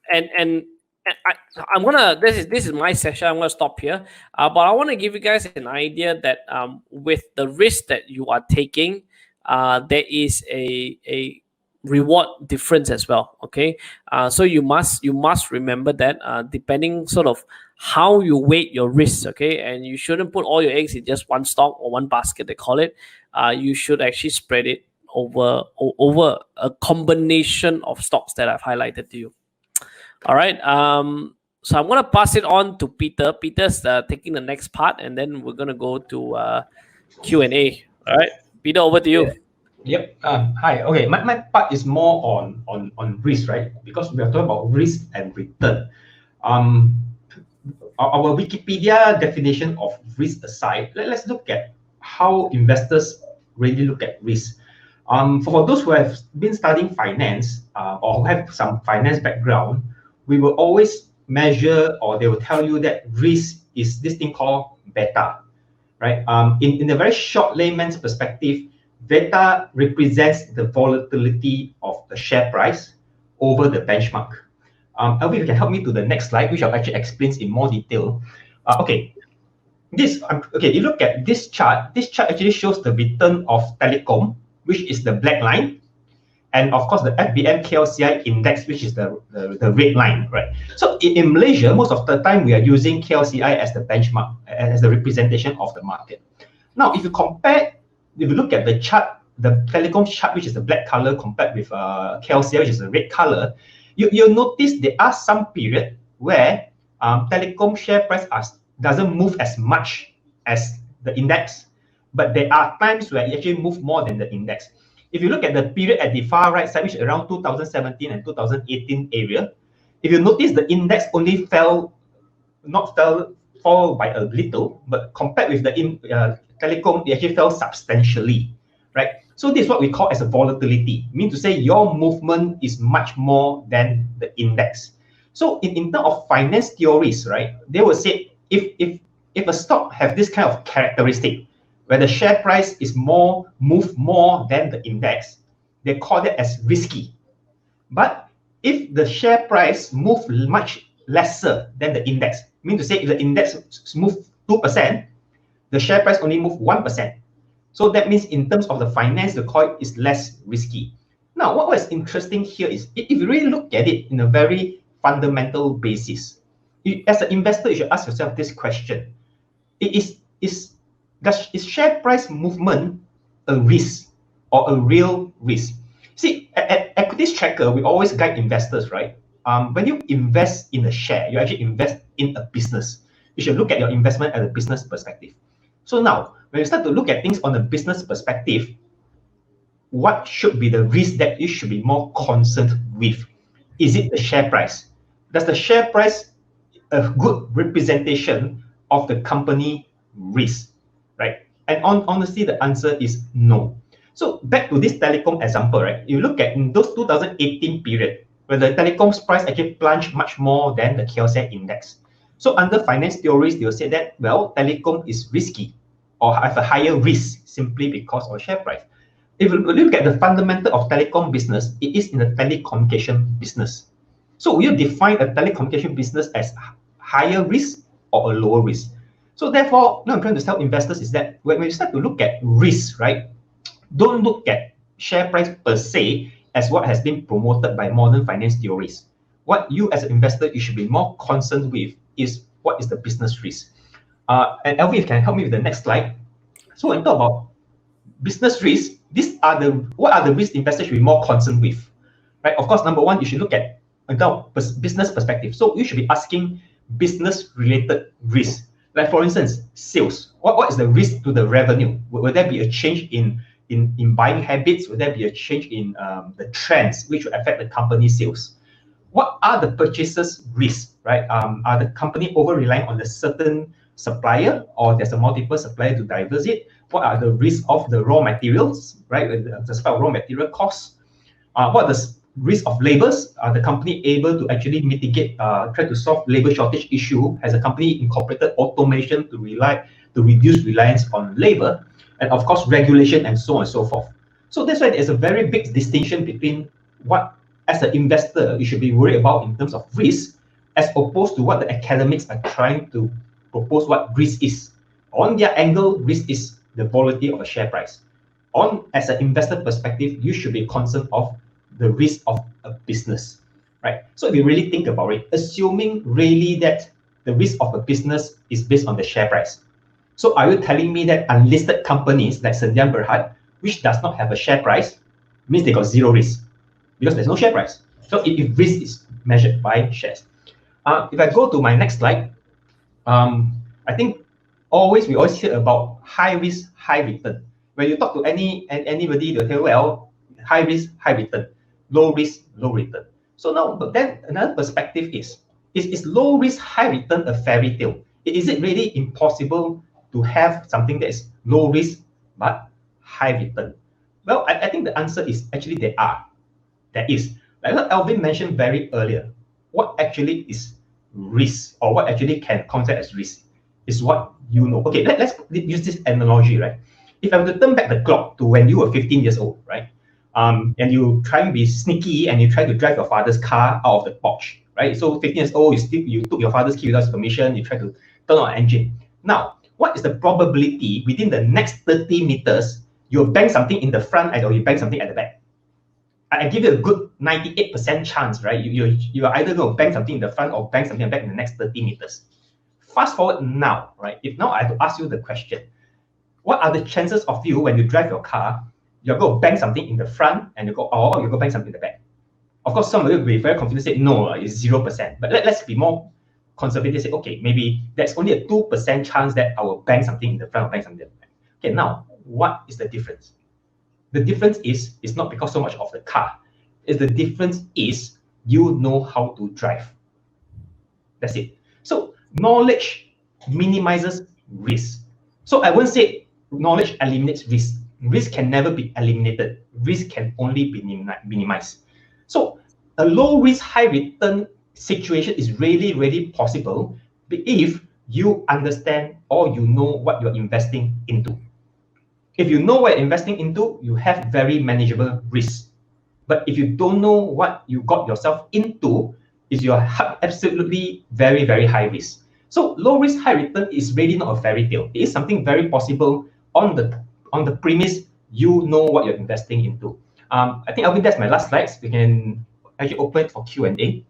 gonna. This is my session. I'm gonna stop here. But I want to give you guys an idea that with the risk that you are taking, there is a reward difference as well. Okay, so you must remember that depending sort of how you weight your risks. Okay, and you shouldn't put all your eggs in just one stock or one basket, they call it. You should actually spread it over a combination of stocks that I've highlighted to you. All right. So I'm gonna pass it on to Peter. Peter's taking the next part, and then we're gonna go to Q&A. All right, Peter, over to you. Yep. Hi. Okay. My part is more on risk, right? Because we are talking about risk and return. Um, our Wikipedia definition of risk aside, let's look at how investors really look at risk. For those who have been studying finance or who have some finance background, we will always measure, or they will tell you that risk is this thing called beta, right? In a very short layman's perspective, beta represents the volatility of the share price over the benchmark. Elvin, you can help me to the next slide, which I'll actually explain in more detail. Okay, you look at this chart. This chart actually shows the return of telecom, which is the black line, and of course the FBM KLCI index, which is the red line, right? So in Malaysia, most of the time we are using KLCI as the benchmark, as the representation of the market. Now, if you look at the chart, the telecom chart, which is the black color, compared with KLCI, which is the red color, you'll notice there are some period where telecom share price doesn't move as much as the index, but there are times where it actually moves more than the index. If you look at the period at the far right side, which is around 2017 and 2018 area, if you notice the index only fall by a little, but compared with the telecom, it actually fell substantially, right? So this is what we call as a volatility. Mean to say your movement is much more than the index. So in terms of finance theories, right, they will say if a stock have this kind of characteristic where the share price is move more than the index, they call that as risky. But if the share price move much lesser than the index, mean to say if the index move 2%, the share price only move 1%. So that means in terms of the finance, the coin is less risky. Now, what is interesting here is if you really look at it in a very fundamental basis, as an investor, you should ask yourself this question: Is share price movement a risk or a real risk? See, at Equities Tracker, we always guide investors, right? When you invest in a share, you actually invest in a business. You should look at your investment as a business perspective. So now, when you start to look at things on a business perspective, what should be the risk that you should be more concerned with? Is it the share price? Does the share price a good representation of the company risk, right? And honestly, the answer is no. So back to this telecom example, right? You look at in those 2018 period, where the telecom's price actually plunged much more than the KLCI index. So under finance theories, they'll say that, well, telecom is risky or have a higher risk simply because of share price. If you look at the fundamental of telecom business, it is in the telecommunication business. So will you define a telecommunication business as higher risk or a lower risk? So therefore, what I'm trying to tell investors is that when you start to look at risk, right, don't look at share price per se as what has been promoted by modern finance theories. What you as an investor, you should be more concerned with is what is the business risk. And Elvin, if you can help me with the next slide. So when we talk about business risk, what are the risks investors should be more concerned with, right? Of course, number one, you should look at business perspective. So you should be asking business-related risk. Like for instance, sales. What is the risk to the revenue? Will there be a change in buying habits? Will there be a change in the trends which will affect the company's sales? What are the purchases risks, right? Are the company over-relying on a certain supplier, or there's a multiple supplier to diverse it? What are the risks of the raw materials, right? The supply of raw material costs. What are the risk of labors? Are the company able to actually mitigate, try to solve labor shortage issue? Has the company incorporated automation to reduce reliance on labor? And of course, regulation and so on and so forth. So that's why there's a very big distinction between what, as an investor, you should be worried about in terms of risk, as opposed to what the academics are trying to propose what risk is. On their angle, risk is the volatility of a share price. As an investor perspective, you should be concerned of the risk of a business, right? So if you really think about it, assuming really that the risk of a business is based on the share price. So are you telling me that unlisted companies like Sdn Bhd, which does not have a share price, means they got zero risk because there's no share price? So if risk is measured by shares. If I go to my next slide, I think we always hear about high risk, high return. When you talk to anybody, they'll tell, well, high risk, high return, low risk, low return. So now, but then another perspective is low risk, high return a fairy tale? Is it really impossible to have something that is low risk but high return? Well, I think the answer is actually there is. Like what Alvin mentioned very earlier, what actually is risk, or what actually can consider as risk, is what you know. Okay, let's use this analogy, right? If I were to turn back the clock to when you were 15 years old, right? And you try and be sneaky and you try to drive your father's car out of the porch, right? So 15 years old, you took your father's key without his permission, you try to turn on an engine. Now, what is the probability within the next 30 meters you'll bang something in the front or you bang something at the back? I give you a good 98% chance, right? You are either going to bang something in the front or bang something back in the next 30 meters. Fast forward now, right? If now I have to ask you the question, what are the chances of you, when you drive your car, you're going to bang something in the front and you go bang something in the back? Of course, some of you will be very confident, say no, it's 0%. But let's be more conservative, say, okay, maybe there's only a 2% chance that I will bang something in the front or bang something in the back. Okay, now, what is the difference? The difference is not because so much of the car. The difference is you know how to drive. That's it. So knowledge minimizes risk. So I won't say knowledge eliminates risk. Risk can never be eliminated. Risk can only be minimized. So a low risk, high return situation is really, really possible if you understand or you know what you're investing into. If you know what you're investing into, you have very manageable risks. But if you don't know what you got yourself into, you're absolutely very, very high risk. So low risk, high return is really not a fairy tale. It is something very possible on the premise you know what you're investing into. I think, Alvin, that's my last slides. We can actually open it for Q&A.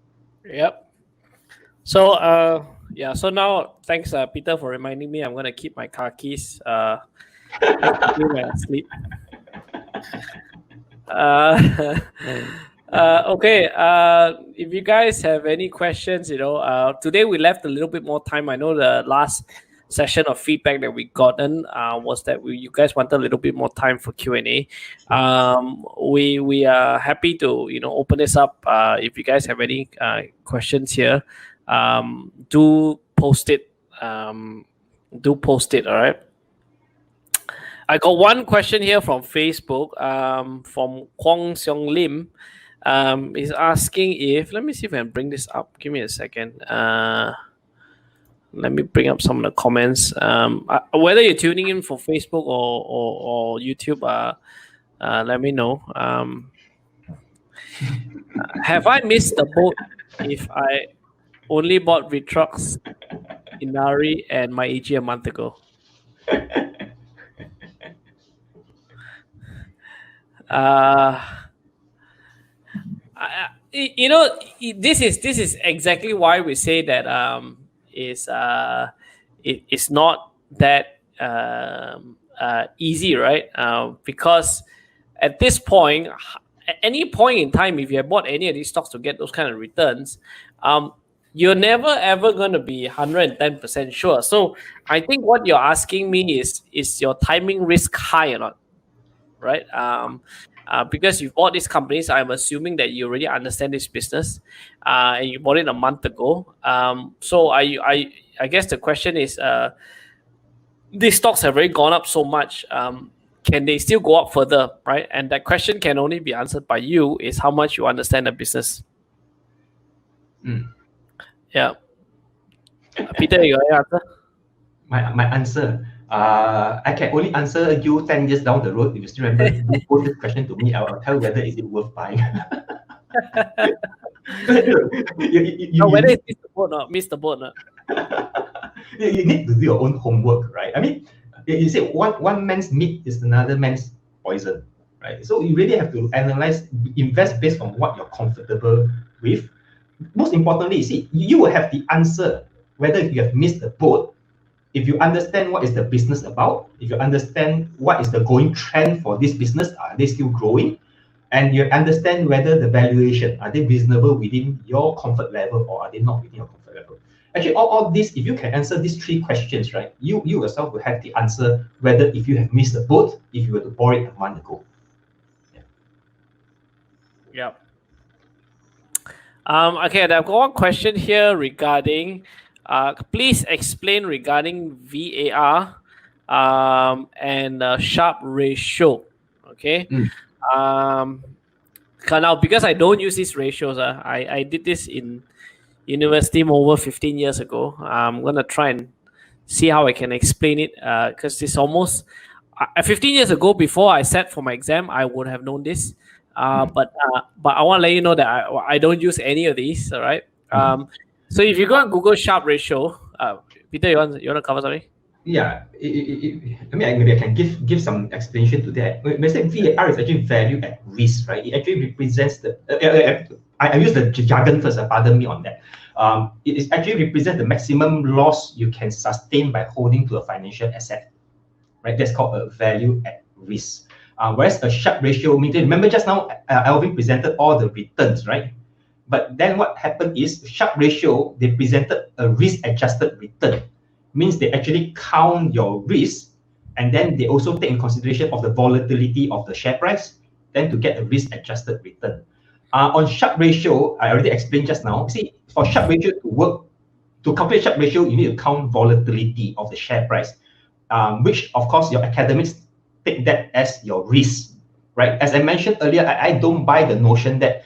Yep. So so now thanks Peter for reminding me. I'm going to keep my car keys. Sleep. Okay. If you guys have any questions, today we left a little bit more time. I know the last session of feedback that we gotten was that you guys wanted a little bit more time for Q&A. We are happy to open this up. If you guys have any questions here, do post it. All right. I got one question here from Facebook, from Kwong Seong Lim. He's asking if, let me see if I can bring this up. Give me a second. Let me bring up some of the comments. Whether you're tuning in for Facebook or YouTube, let me know. Have I missed the boat if I only bought Vitrox, Inari, and my AG a month ago? This is exactly why we say that it's not that easy, right? Because at this point, at any point in time, if you have bought any of these stocks to get those kind of returns, you're never ever going to be 110% sure. So I think what you're asking me is your timing risk high or not? Right? Because you bought these companies, I'm assuming that you already understand this business, and you bought it a month ago. So I guess the question is, these stocks have already gone up so much. Can they still go up further, right? And that question can only be answered by you, is how much you understand the business. Yeah. Peter, you got an answer? My answer. I can only answer you 10 years down the road. If you still remember, you pose this question to me, I will tell you whether is it worth buying. Whether it's missed the boat or not, missed the boat or not. You need to do your own homework, right? I mean, you say one man's meat is another man's poison, right? So you really have to analyze, invest based on what you're comfortable with. Most importantly, see, you will have the answer whether you have missed the boat. If you understand what is the business about, if you understand what is the going trend for this business, are they still growing? and you understand whether the valuation, are they reasonable within your comfort level or are they not within your comfort level. Actually, all this, if you can answer these 3 questions, right, you yourself will have the answer whether if you have missed the boat, if you were to board it a month ago. Yeah. Okay, I've got one question here regarding, please explain regarding VAR and Sharpe ratio. Okay. Now, because I don't use these ratios, I did this in university over 15 years ago. I'm going to try and see how I can explain it, because it's almost 15 years ago, before I sat for my exam, I would have known this. But I want to let you know that I don't use any of these. All right. So if you go on Google Sharpe ratio, Peter, you want to cover something? Yeah, I mean, maybe I can give some explanation to that. When I say VAR is actually value at risk, right? It actually represents the. I use the jargon first. Pardon me on that. It is actually represents the maximum loss you can sustain by holding to a financial asset, right? That's called a value at risk. Whereas a Sharpe ratio means, remember just now, Alvin presented all the returns, right? But then what happened is Sharpe ratio, they presented a risk-adjusted return. Means they actually count your risk, and then they also take in consideration of the volatility of the share price, then to get a risk-adjusted return. On Sharpe ratio, I already explained just now. See, for Sharpe ratio to work, to calculate Sharpe ratio, you need to count volatility of the share price, which of course your academics take that as your risk, right? As I mentioned earlier, I don't buy the notion that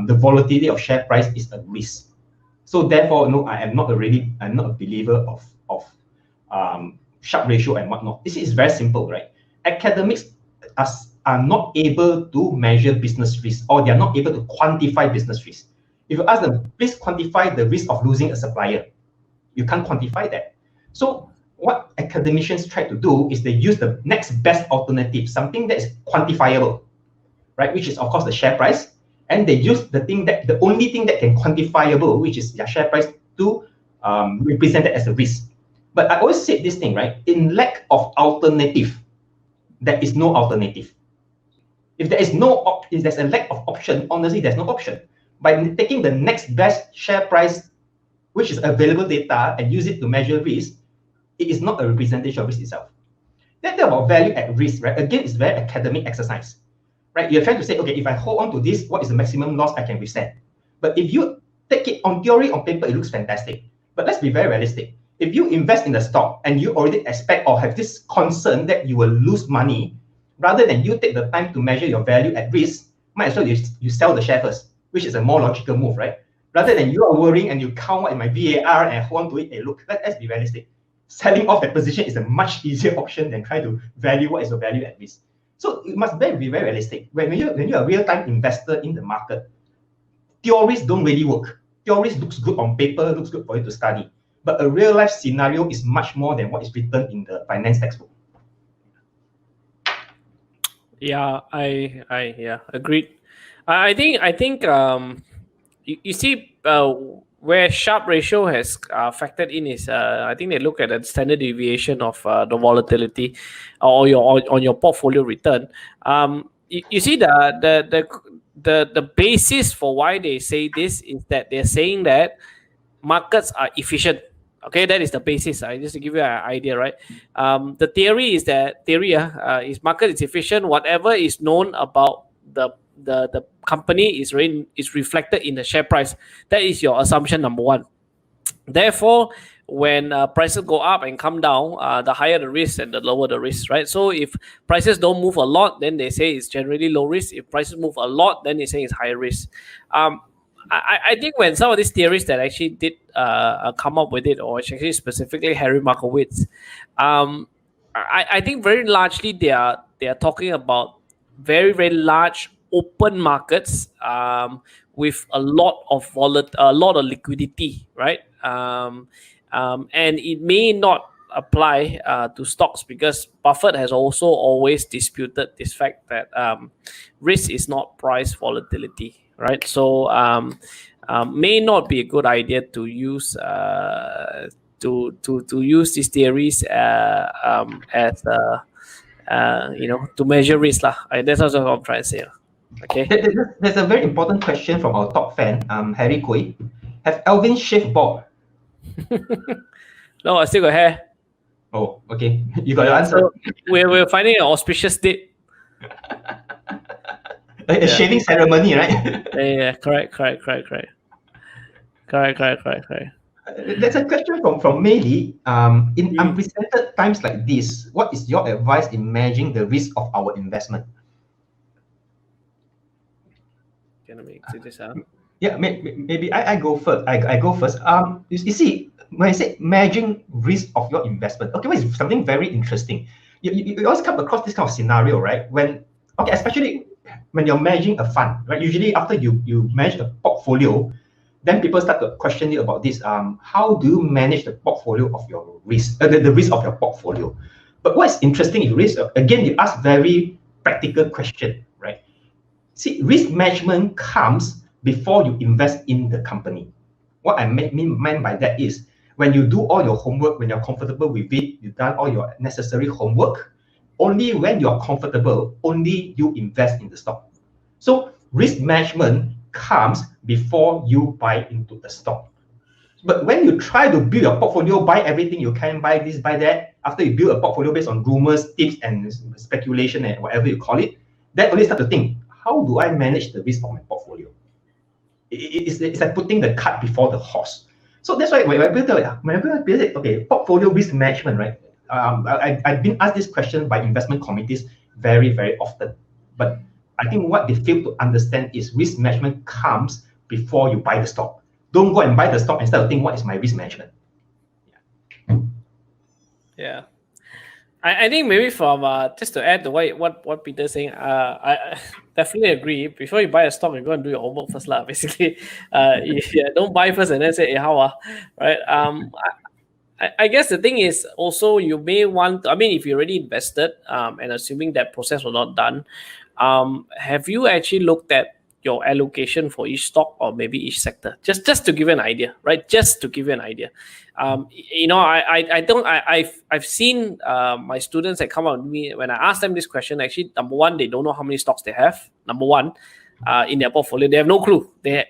the volatility of share price is a risk. So therefore, no, I'm not a believer of Sharpe ratio and whatnot. This is very simple, right? Academics are not able to measure business risk, or they are not able to quantify business risk. If you ask them, please quantify the risk of losing a supplier, you can't quantify that. So what academicians try to do is they use the next best alternative, something that is quantifiable, right? Which is of course the share price, and they use the only thing that can quantifiable, which is their share price, to represent it as a risk. But I always say this thing, right? In lack of alternative, there is no alternative. If there's a lack of option, honestly, there's no option. By taking the next best share price, which is available data, and use it to measure risk, it is not a representation of risk itself. That about value at risk, right? Again, it's very academic exercise, right? You're trying to say, okay, if I hold on to this, what is the maximum loss I can withstand? But if you take it on theory, on paper, it looks fantastic. But let's be very realistic. If you invest in the stock and you already expect or have this concern that you will lose money, rather than you take the time to measure your value at risk, might as well you sell the share first, which is a more logical move, right? Rather than you are worrying and you count what in my VAR and hold on to it, hey, look, let's be realistic. Selling off that position is a much easier option than trying to value what is your value at risk. So it must be very realistic. When you're a real-time investor in the market, theories don't really work. Theories looks good on paper, looks good for you to study. But a real-life scenario is much more than what is written in the finance textbook. Yeah, I agreed. I think you see where Sharpe ratio has factored in is I think they look at the standard deviation of the volatility or on your portfolio return. You see the basis for why they say this is that they're saying that markets are efficient. Okay, that is the basis. Just to give you an idea, right? The theory is that is market is efficient. Whatever is known about the company is reflected in the share price. That is your assumption number one. Therefore, when prices go up and come down, the higher the risk and the lower the risk, right? So if prices don't move a lot, then they say it's generally low risk. If prices move a lot, then they say it's higher risk. I think when some of these theories that actually did come up with it, or actually specifically Harry Markowitz, I think very largely they are talking about very, very large open markets with a lot of liquidity, right? And it may not apply to stocks, because Buffett has also always disputed this fact that risk is not price volatility, right? So may not be a good idea to use to use these theories as to measure risk lah. That's also what I'm trying to say. Okay. There's a very important question from our top fan, Harry Kui. Have Alvin shaved bald? No, I still got hair. Oh, okay. You got your answer. So we're finding an auspicious date. A shaving ceremony, right? Yeah, correct. There's a question from Meili. In unprecedented times like this, what is your advice in managing the risk of our investment? Can I make this up? Yeah, maybe I go first. I go first. You see, when I say managing risk of your investment, okay, well, it's something very interesting. You always come across this kind of scenario, right? Especially when you're managing a fund, right? Usually after you manage a portfolio, then people start to question you about this. How do you manage the portfolio of your risk, the risk of your portfolio? But what's interesting is risk. Again, you ask very practical question, right? See, risk management comes before you invest in the company. What I mean by that is when you do all your homework, when you're comfortable with it, you've done all your necessary homework, only when you're comfortable, only you invest in the stock. So risk management comes before you buy into the stock. But when you try to build your portfolio, buy everything you can, buy this, buy that, after you build a portfolio based on rumors, tips, and speculation, and whatever you call it, then only start to think, how do I manage the risk of my portfolio? It's like putting the cart before the horse. So that's why when I build it, okay, portfolio risk management, right? I've been asked this question by investment committees very, very often. But I think what they fail to understand is risk management comes before you buy the stock. Don't go and buy the stock and start to think, what is my risk management? Yeah. I think maybe from just to add to what Peter's saying, I definitely agree. Before you buy a stock, you go and do your homework first, lah. Basically, don't buy first and then say, hey, how right? I guess the thing is also you may want. I mean, if you already invested, and assuming that process was not done, have you actually looked at your allocation for each stock or maybe each sector? Just to give you an idea, right? Just to give you an idea. I've seen my students that come out with me when I ask them this question. Actually, number one, they don't know how many stocks they have. Number one, in their portfolio, they have no clue. They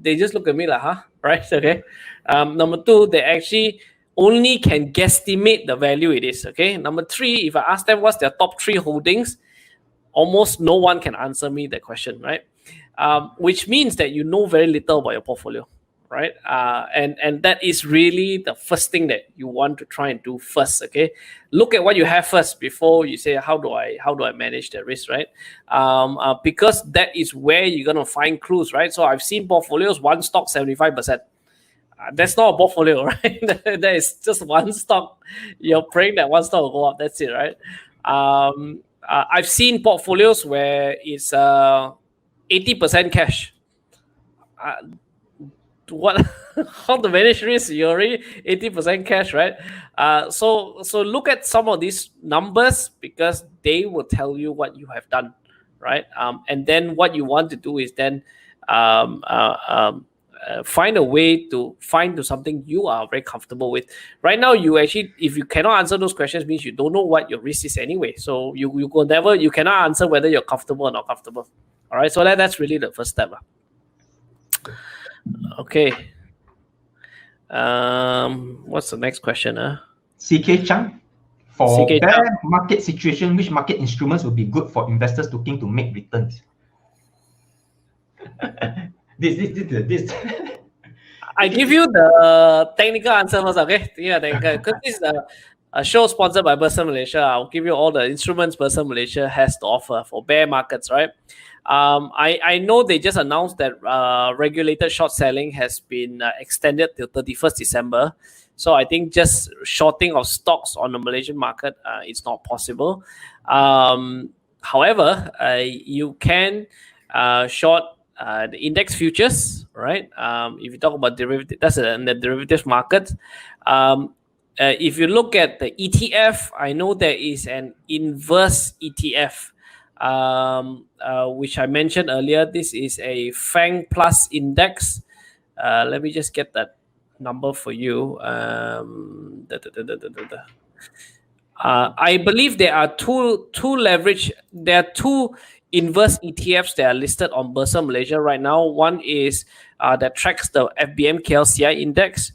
they just look at me like, huh? Right? Okay. Number two, they actually only can guesstimate the value it is. Okay. Number three, if I ask them what's their top three holdings, almost no one can answer me that question, right? Which means that you know very little about your portfolio, right? And that is really the first thing that you want to try and do first. Okay, look at what you have first before you say how do I manage the risk, right? Because that is where you're gonna find clues, right? So I've seen portfolios, one stock 75%. That's not a portfolio, right? That is just one stock. You're praying that one stock will go up. That's it, right? I've seen portfolios where it's 80% cash. What? How to manage risk? You're already 80% cash, right? So look at some of these numbers because they will tell you what you have done, right? And then what you want to do is then find a way to find to something you are very comfortable with. Right now, you actually, if you cannot answer those questions, means you don't know what your risk is anyway. So you cannot answer whether you're comfortable or not comfortable. All right, so that's really the first step. Okay. What's the next question? CK Chang, for bear market situation, which market instruments will be good for investors looking to make returns? This. I give you the technical answer first, okay? Yeah, because this is a show sponsored by Bursa Malaysia. I'll give you all the instruments Bursa Malaysia has to offer for bear markets, right? I know they just announced that regulated short selling has been extended till 31st December. So I think just shorting of stocks on the Malaysian market, it's not possible. However, you can short the index futures, right? If you talk about derivative, that's in the derivatives market. If you look at the ETF, I know there is an inverse ETF, which I mentioned earlier. This is a Fang Plus index. Let me just get that number for you. I believe there are two leverage. There are two inverse ETFs that are listed on Bursa Malaysia right now. One is that tracks the FBM KLCI index,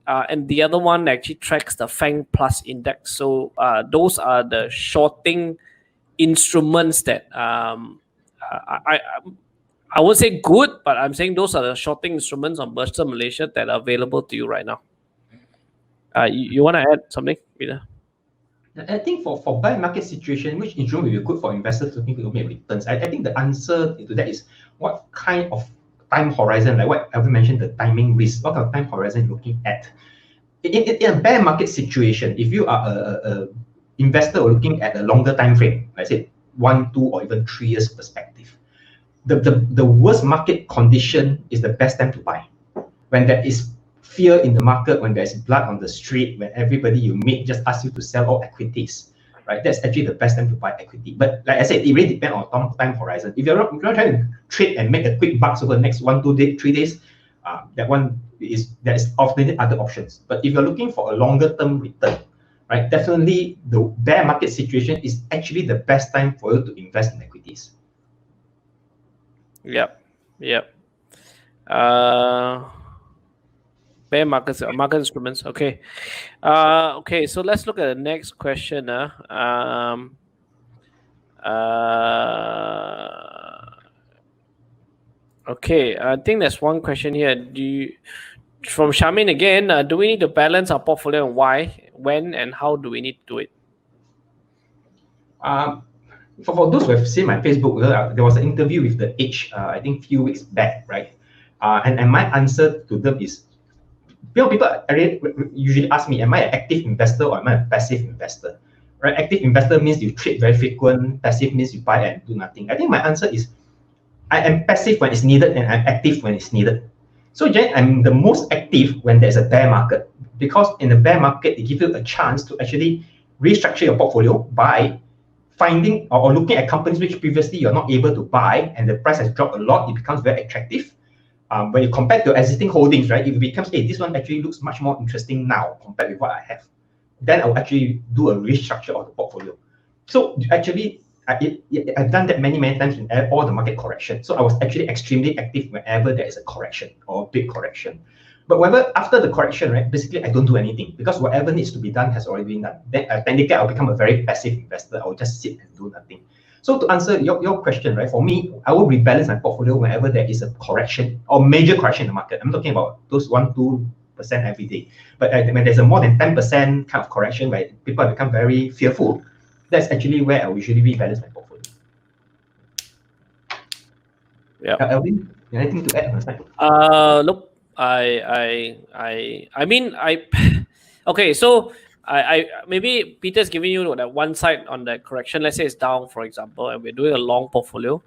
and the other one actually tracks the Fang Plus index. So those are the shorting instruments that I would say good, but I'm saying those are the shorting instruments on Bursa Malaysia that are available to you right now. You want to add something, Peter? I think for buy market situation, which instrument will be good for investors looking to make returns? I think the answer to that is what kind of time horizon, like what Alvin mentioned, the timing risk, what kind of time horizon you're looking at. In a bear market situation, if you are a investor or looking at a longer time frame, let's say 1, 2, or even 3 years perspective, the worst market condition is the best time to buy. When there is fear in the market, when there's blood on the street, when everybody you meet just asks you to sell all equities, right? That's actually the best time to buy equity. But like I said, it really depends on time horizon. If you're not trying to trade and make a quick bucks over the next 1, 2 days, 3 days, there is often other options. But if you're looking for a longer term return, right, definitely the bear market situation is actually the best time for you to invest in equities. Yep. Bear market instruments. Okay. Okay. So let's look at the next question. Okay. I think there's one question here. From Shamin again, do we need to balance our portfolio, and why, when, and how do we need to do it? For those who have seen my Facebook, there was an interview with the Edge, I think a few weeks back, right? And my answer to them is, people usually ask me, am I an active investor or am I a passive investor? Right? Active investor means you trade very frequent. Passive means you buy and do nothing. I think my answer is, I am passive when it's needed and I'm active when it's needed. So I'm the most active when there's a bear market, because in the bear market, it gives you a chance to actually restructure your portfolio by finding or looking at companies which previously you're not able to buy and the price has dropped a lot. It becomes very attractive. When you compare to existing holdings, right, it becomes, hey, this one actually looks much more interesting now compared with what I have. Then I'll actually do a restructure of the portfolio. So actually, I've done that many times in all the market correction. So I was actually extremely active whenever there is a correction or a big correction. But after the correction, right, basically I don't do anything, because whatever needs to be done has already been done. Then technically I'll become a very passive investor. I'll just sit and do nothing. So to answer your question, right, for me, I will rebalance my portfolio whenever there is a correction or major correction in the market. I'm talking about those 1-2% every day. But when there's a more than 10% kind of correction where people have become very fearful, that's actually where I usually rebalance my portfolio. Yeah. Alvin, anything to add on the side? Look, okay, so I maybe Peter's giving you that one side on the correction. Let's say it's down, for example, and we're doing a long portfolio.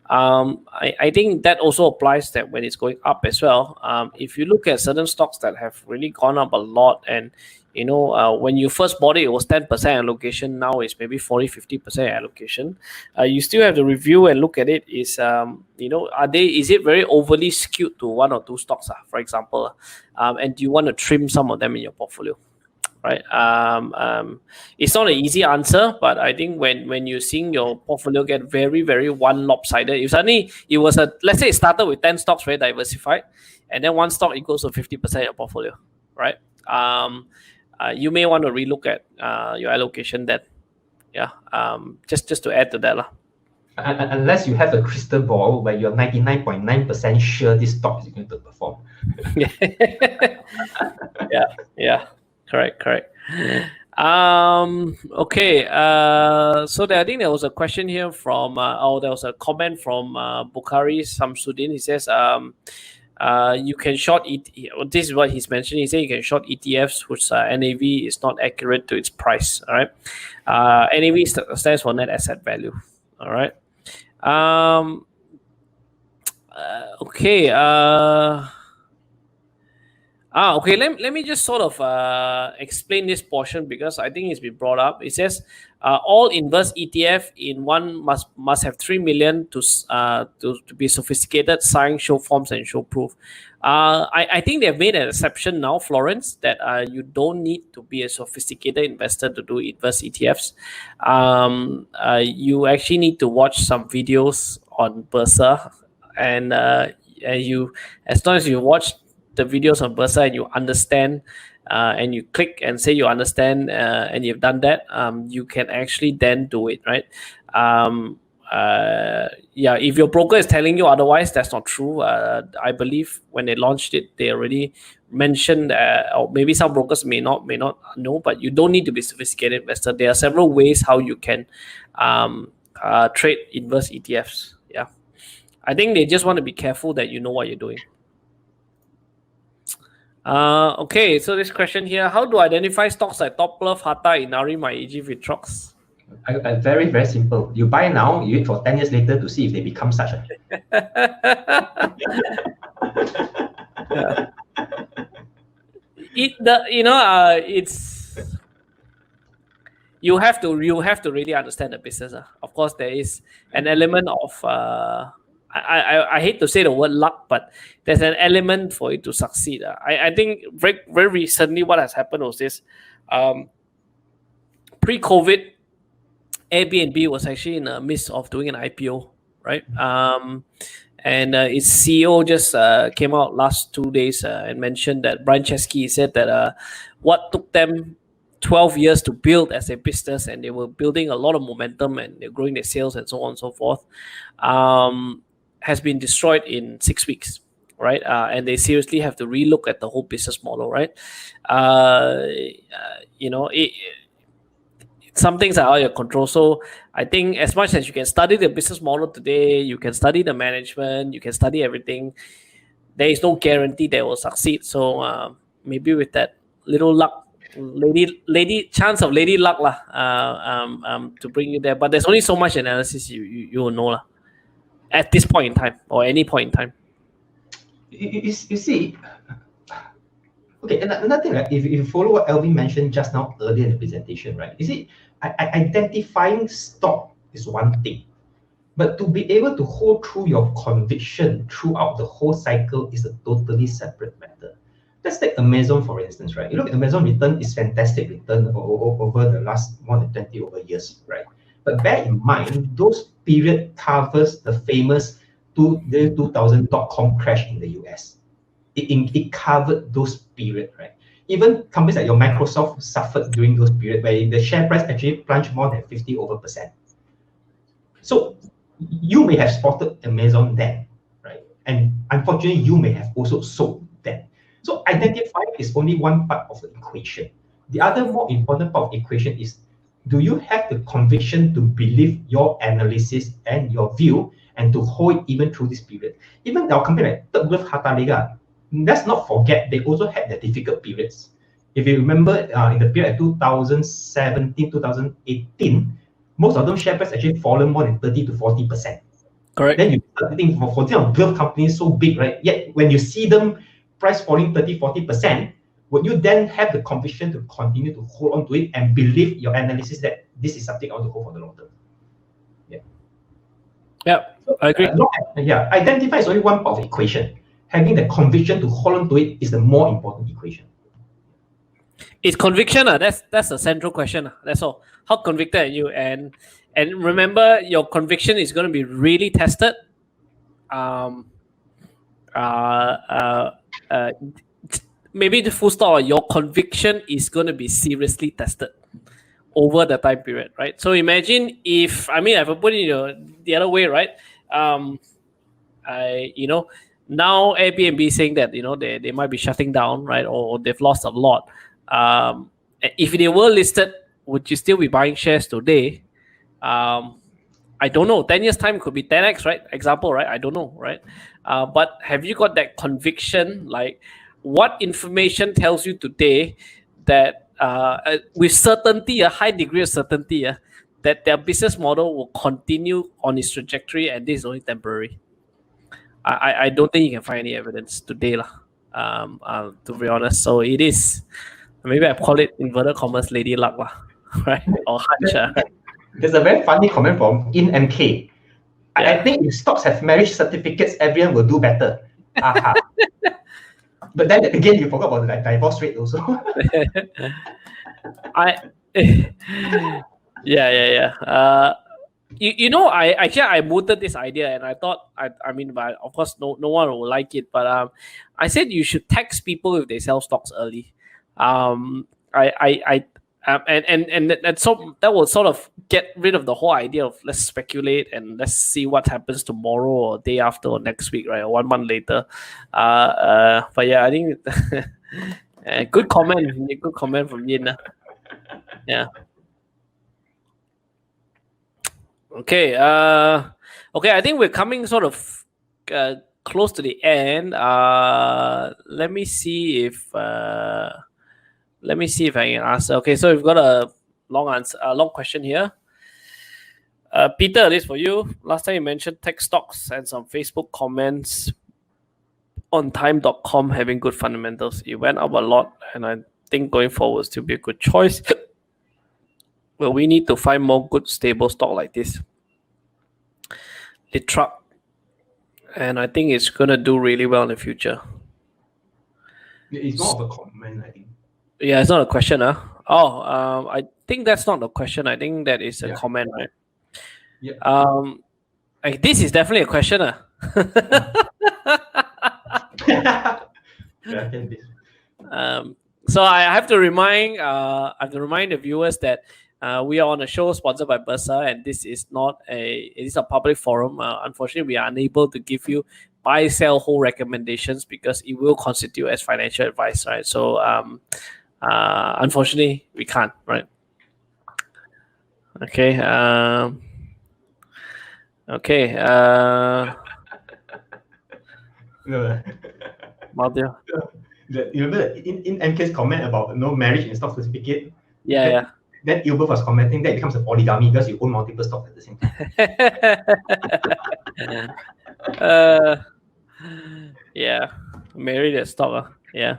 I think that also applies that when it's going up as well. If you look at certain stocks that have really gone up a lot, and when you first bought it was 10% allocation, now it's maybe 40-50% allocation. You still have to review and look at it. Is it very overly skewed to 1 or 2 stocks, for example, and do you want to trim some of them in your portfolio? Right. It's not an easy answer, but I think when you're seeing your portfolio get very, very one lopsided, if suddenly let's say it started with 10 stocks, very diversified, and then one stock it goes to 50% of your portfolio, right? You may want to relook at your allocation then. Yeah. Just to add to that. Unless you have a crystal ball where you're 99.9% sure this stock is going to perform. Yeah. Correct. Okay. So I think there was a question here from, there was a comment from Bukhari Samsudin. He says, you can short this is what he's mentioned. He said you can short ETFs whose NAV is not accurate to its price. All right. NAV stands for net asset value. All right. Okay. Okay. Let me just sort of explain this portion because I think it's been brought up. It says all inverse ETF in one must have 3 million to be sophisticated, sign, show forms, and show proof. I think they've made an exception now, Florence, that you don't need to be a sophisticated investor to do inverse ETFs. You actually need to watch some videos on Bursa, and you, as long as you watch the videos on Bursa and you understand, and you click and say you understand, and you've done that, you can actually then do it, right? Yeah, if your broker is telling you otherwise, that's not true. I believe when they launched it, they already mentioned, or maybe some brokers may not know, but you don't need to be a sophisticated investor. There are several ways how you can trade inverse ETFs. Yeah, I think they just want to be careful that you know what you're doing. Okay, so this question here: how do I identify stocks like Top Glove, Hata, Inari, MyAG, Vitrox? Very, very simple. You buy now, you wait for 10 years later to see if they become such. Yeah. It's you have to really understand the business. Of course, there is an element of I hate to say the word luck, but there's an element for it to succeed. I think very, very recently what has happened was this. Pre-COVID, Airbnb was actually in the midst of doing an IPO, right? And its CEO just came out last 2 days and mentioned that Brian Chesky said that what took them 12 years to build as a business, and they were building a lot of momentum and they're growing their sales and so on and so forth, has been destroyed in 6 weeks, right? And they seriously have to relook at the whole business model, right? Some things are out of your control. So I think as much as you can study the business model today, you can study the management, you can study everything, there is no guarantee they will succeed. So maybe with that little luck, lady chance of lady luck to bring you there. But there's only so much analysis you will know at this point in time or any point in time. You see, okay, another thing, right? If you follow what Elvin mentioned just now earlier in the presentation, right? You see, identifying stock is one thing, but to be able to hold through your conviction throughout the whole cycle is a totally separate matter. Let's take Amazon, for instance, right? You look at Amazon return is fantastic return over the last more than 20 over years, right? But bear in mind, those period covers the famous 2000.com crash in the US. It covered those period, right? Even companies like your Microsoft suffered during those period where the share price actually plunged more than 50%. So you may have spotted Amazon then, right? And unfortunately, you may have also sold then. So identifying is only one part of the equation. The other more important part of the equation is, do you have the conviction to believe your analysis and your view and to hold it even through this period? Even our company like Third Glove, Hata Lega, let's not forget they also had the difficult periods. If you remember in the period 2017, 2018, most of those share price actually fallen more than 30 to 40%. Correct. Then you start thinking for glove companies so big, right? Yet when you see them price falling 30, 40%, would you then have the conviction to continue to hold on to it and believe your analysis that this is something I want to hold for the long term? Yeah, I agree. Identify is only one part of the equation. Having the conviction to hold on to it is the more important equation. It's conviction. That's the central question. That's all. How convicted are you? And remember, your conviction is going to be really tested. Maybe the full stop. Your conviction is going to be seriously tested over the time period, right? So imagine if I put it the other way, right? Now Airbnb saying that they might be shutting down, right, or they've lost a lot. If they were listed, would you still be buying shares today? I don't know. 10 years time could be 10x, right? Example, right? I don't know, right? But have you got that conviction? Like, what information tells you today that with certainty, a high degree of certainty, that their business model will continue on its trajectory and this is only temporary? I don't think you can find any evidence today. To be honest. So it is. Maybe I call it inverted commas lady luck, right? Or hunch. There's a very funny comment from InMK. I think if stocks have marriage certificates, everyone will do better. Aha. But then again, you forgot about the divorce rate also. Yeah. I mooted this idea, and I thought, but of course, no one will like it. But I said you should tax people if they sell stocks early. And that will sort of get rid of the whole idea of let's speculate and let's see what happens tomorrow or day after or next week, right, or 1 month later. But yeah, I think good comment from Yin. Yeah. Okay. I think we're coming sort of close to the end. Let me see if I can answer. Okay, so we've got a long question here. Peter, this for you. Last time you mentioned tech stocks and some Facebook comments on time.com having good fundamentals. It went up a lot, and I think going forward will still be a good choice. Well, we need to find more good stable stock like this. The truck, and I think it's gonna do really well in the future. It's more of a comment, I think. Yeah, it's not a question, I think that's not a question. I think that is a comment, right? Yeah. This is definitely a question, So I have to remind the viewers that we are on a show sponsored by Bursa, and this is a public forum. Unfortunately, we are unable to give you buy, sell, hold recommendations because it will constitute as financial advice, right? So unfortunately, we can't, right? Okay. Maldia. You remember in MK's comment about no marriage in stock certificate? Yeah. Then Ilbert was commenting that it becomes a polygamy because you own multiple stocks at the same time. Yeah, married at stock. Yeah.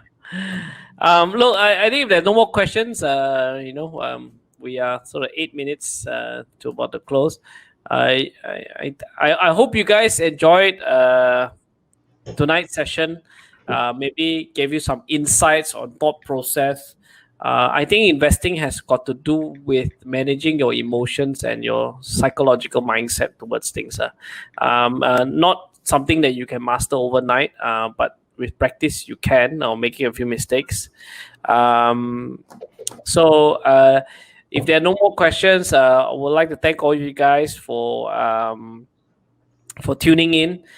Look, I think if there's no more questions, we are sort of 8 minutes to about to close. I hope you guys enjoyed tonight's session. Maybe gave you some insights on thought process. I think investing has got to do with managing your emotions and your psychological mindset towards things. Not something that you can master overnight, but with practice you can, or making a few mistakes. If there are no more questions, I would like to thank all you guys for tuning in.